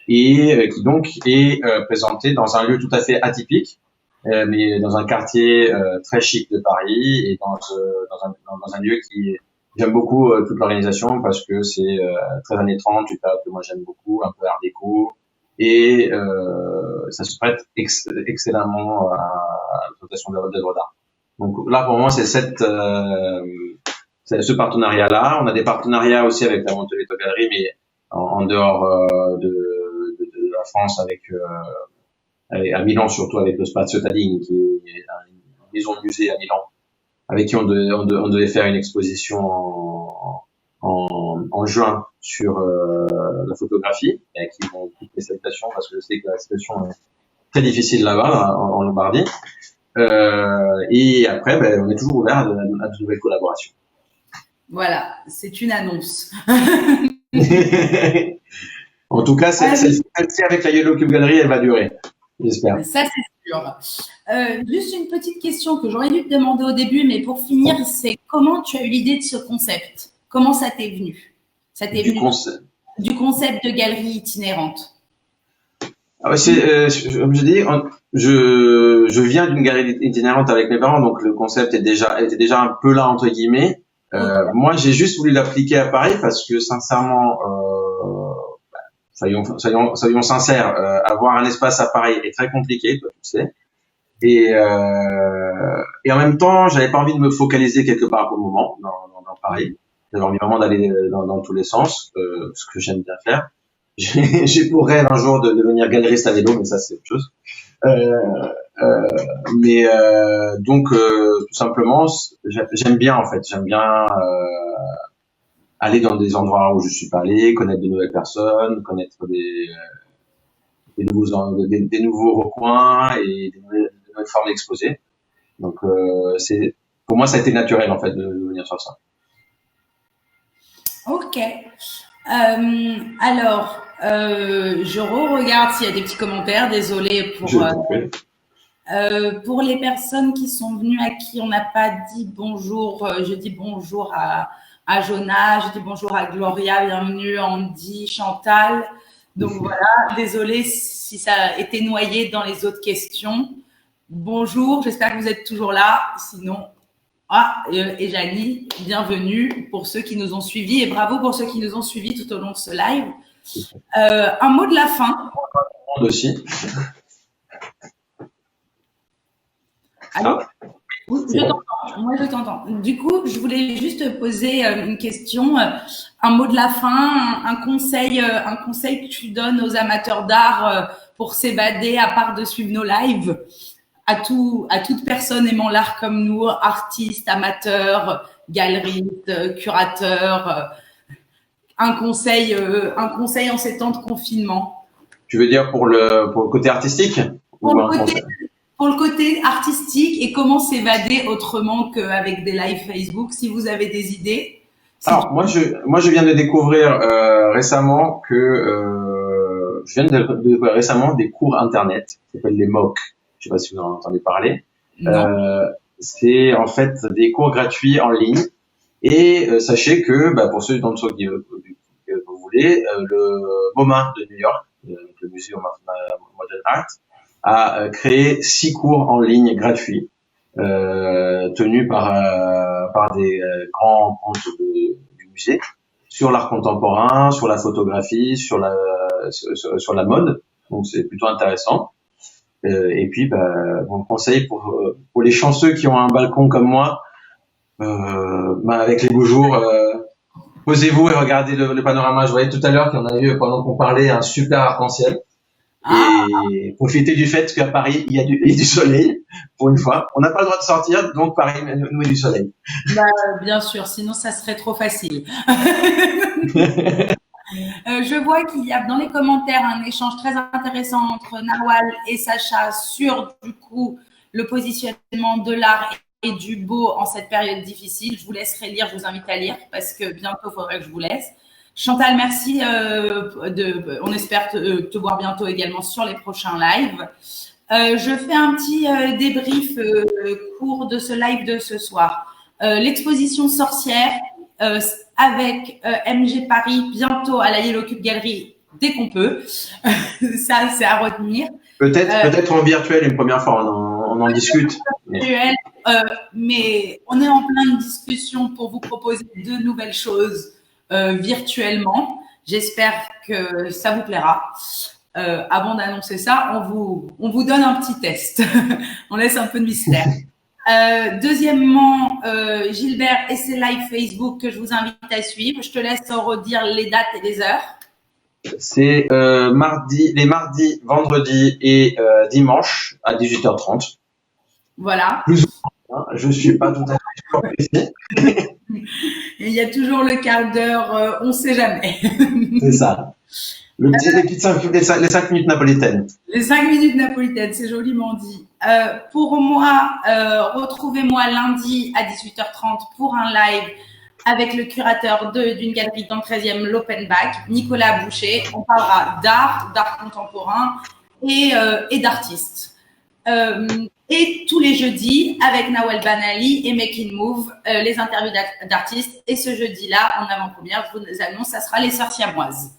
S2: et qui donc est présentée dans un lieu tout à fait atypique mais dans un quartier très chic de Paris et dans un lieu qui j'aime beaucoup toute l'organisation parce que c'est très années 30, une période que moi j'aime beaucoup, un peu art déco et ça se prête excellemment à la présentation d'œuvres d'art. Donc là pour moi c'est ce partenariat-là. On a des partenariats aussi avec la Monteletto Galerie, mais en dehors de la France avec à Milan surtout avec le Spazio Tadini qui est une maison de musée à Milan avec qui on devait faire une exposition en juin sur la photographie et à qui vont toutes les salutations parce que je sais que la situation est très difficile là-bas en Lombardie et après on est toujours ouvert à de nouvelles collaborations.
S1: Voilà, c'est une annonce.
S2: En tout cas, celle-ci avec la Yellow Cube Gallery, elle va durer, j'espère.
S1: Ça, c'est sûr. Juste une petite question que j'aurais dû te demander au début, mais pour finir, c'est comment tu as eu l'idée de ce concept? Comment ça t'est venu? Ça t'est venu du concept de galerie itinérante.
S2: Comme je dis, je viens d'une galerie itinérante avec mes parents, donc le concept était déjà un peu là entre guillemets. Moi, j'ai juste voulu l'appliquer à Paris parce que sincèrement, soyons sincères, avoir un espace à Paris est très compliqué, toi, tu sais. Et en même temps, j'avais pas envie de me focaliser quelque part pour le moment dans Paris. J'avais envie vraiment d'aller dans tous les sens, ce que j'aime bien faire. J'ai pour rêve un jour de devenir galeriste à vélo, mais ça c'est autre chose. Donc tout simplement, j'aime bien en fait, aller dans des endroits où je suis pas allé, connaître de nouvelles personnes, connaître des nouveaux recoins et des nouvelles formes d'exposer. Donc pour moi ça a été naturel en fait de venir sur ça.
S1: Ok. Alors, je regarde s'il y a des petits commentaires. Désolée pour les personnes qui sont venues à qui on n'a pas dit bonjour. Je dis bonjour à Jonah, je dis bonjour à Gloria, bienvenue, Andy, Chantal. Donc voilà, désolée si ça a été noyé dans les autres questions. Bonjour, j'espère que vous êtes toujours là. Sinon, et Janie, bienvenue pour ceux qui nous ont suivis et bravo pour ceux qui nous ont suivis tout au long de ce live. Un mot de la fin.
S2: Aussi.
S1: Allô? Oui, je t'entends. Moi, je t'entends. Du coup, je voulais juste poser une question, un mot de la fin, un conseil que tu donnes aux amateurs d'art pour s'évader à part de suivre nos lives. À toute personne aimant l'art comme nous, artistes, amateurs, galeristes, curateurs, un conseil en ces temps de confinement.
S2: Tu veux dire pour le côté artistique?
S1: Pour le côté artistique et comment s'évader autrement qu'avec des lives Facebook, si vous avez des idées.
S2: Alors, moi, je viens de découvrir récemment des cours internet qui s'appellent les MOOC. Je sais pas si vous en entendez parler. C'est en fait des cours gratuits en ligne. Et sachez que, pour ceux d'entre vous qui vous voulez, le MoMA de New York, le Museum of Modern Art, a créé 6 cours en ligne gratuits, tenus par des grands comptes du musée, sur l'art contemporain, sur la photographie, sur la mode. Donc c'est plutôt intéressant. Et puis, mon conseil pour les chanceux qui ont un balcon comme moi, avec les beaux jours, posez-vous et regardez le panorama. Je voyais tout à l'heure qu'on a eu, pendant qu'on parlait, un super arc-en-ciel.
S1: Ah,
S2: et profiter du fait qu'à Paris, il y a du soleil, pour une fois. On n'a pas le droit de sortir, donc Paris nous met du soleil.
S1: bah, bien sûr, sinon ça serait trop facile. Je vois qu'il y a dans les commentaires un échange très intéressant entre Nawal et Sacha sur du coup le positionnement de l'art et du beau en cette période difficile. Je vous laisserai lire, je vous invite à lire parce que bientôt il faudrait que je vous laisse. Chantal, merci. On espère te voir bientôt également sur les prochains lives. Je fais un petit débrief court de ce live de ce soir. L'exposition sorcière avec MG Paris bientôt à la Yellow Cube Gallery dès qu'on peut. Ça, c'est à retenir.
S2: Peut-être en virtuel une première fois, on en discute.
S1: Virtuel, mais on est en pleine discussion pour vous proposer de nouvelles choses virtuellement. J'espère que ça vous plaira. Avant d'annoncer ça, on vous donne un petit test. On laisse un peu de mystère. Deuxièmement, Gilbert et ses lives Facebook que je vous invite à suivre. Je te laisse redire les dates et les heures.
S2: C'est les mardis, vendredis et dimanches à 18h30.
S1: Voilà.
S2: Plus ou moins, je suis pas tout à fait sûr précis.
S1: Et il y a toujours le quart d'heure, on ne sait jamais.
S2: C'est ça. Les 5 minutes napolitaines.
S1: Les 5 minutes napolitaines, c'est joliment dit. Pour moi, retrouvez-moi lundi à 18h30 pour un live avec le curateur d'une galerie dans le 13e, l'Openback, Nicolas Boucher. On parlera d'art contemporain et d'artistes. Et tous les jeudis, avec Nawal Banali et Making Move, les interviews d'artistes. Et ce jeudi-là, en avant-première, je vous annonce, ça sera les Sœurs Siamoises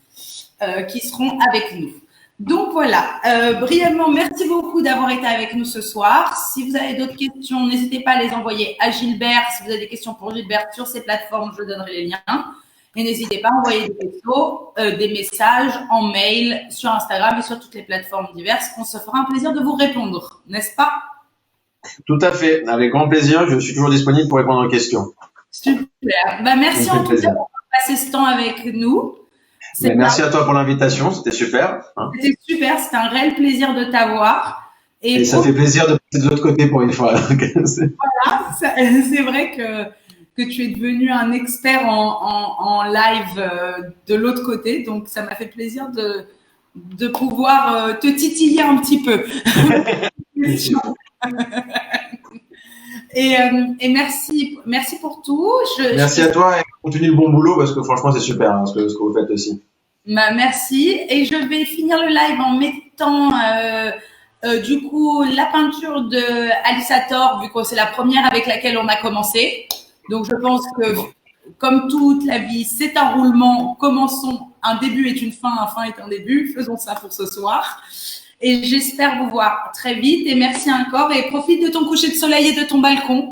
S1: qui seront avec nous. Donc voilà, brièvement, merci beaucoup d'avoir été avec nous ce soir. Si vous avez d'autres questions, n'hésitez pas à les envoyer à Gilbert. Si vous avez des questions pour Gilbert sur ces plateformes, je donnerai les liens. Et n'hésitez pas à envoyer des textos, des messages en mail sur Instagram et sur toutes les plateformes diverses. On se fera un plaisir de vous répondre, n'est-ce pas?
S2: Tout à fait, avec grand plaisir. Je suis toujours disponible pour répondre aux questions.
S1: Super. Bah, merci en tout cas pour passer ce temps avec nous.
S2: Merci à toi pour l'invitation, c'était super.
S1: C'était super, c'était un réel plaisir de t'avoir.
S2: Et ça fait plaisir de passer de l'autre côté pour une fois.
S1: Voilà, c'est vrai que tu es devenu un expert en live de l'autre côté, donc ça m'a fait plaisir de pouvoir te titiller un petit peu. Et merci pour tout.
S2: Merci à toi et continue le bon boulot parce que franchement c'est super ce que vous faites aussi.
S1: Bah, merci. Et je vais finir le live en mettant du coup la peinture de Alisator vu que c'est la première avec laquelle on a commencé. Donc je pense que comme toute la vie, c'est un roulement. Commençons. Un début est une fin, un fin est un début. Faisons ça pour ce soir. Et j'espère vous voir très vite. Et merci encore. Et profite de ton coucher de soleil et de ton balcon.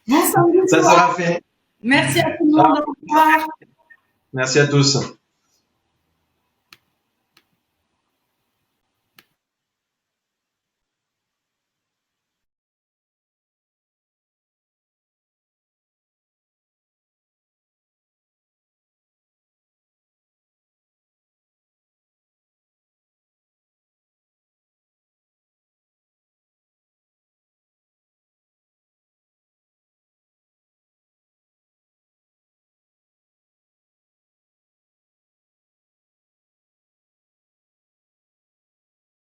S1: Bon samedi.
S2: Ça sera fait.
S1: Merci à tout le monde. Au revoir.
S2: Merci à tous.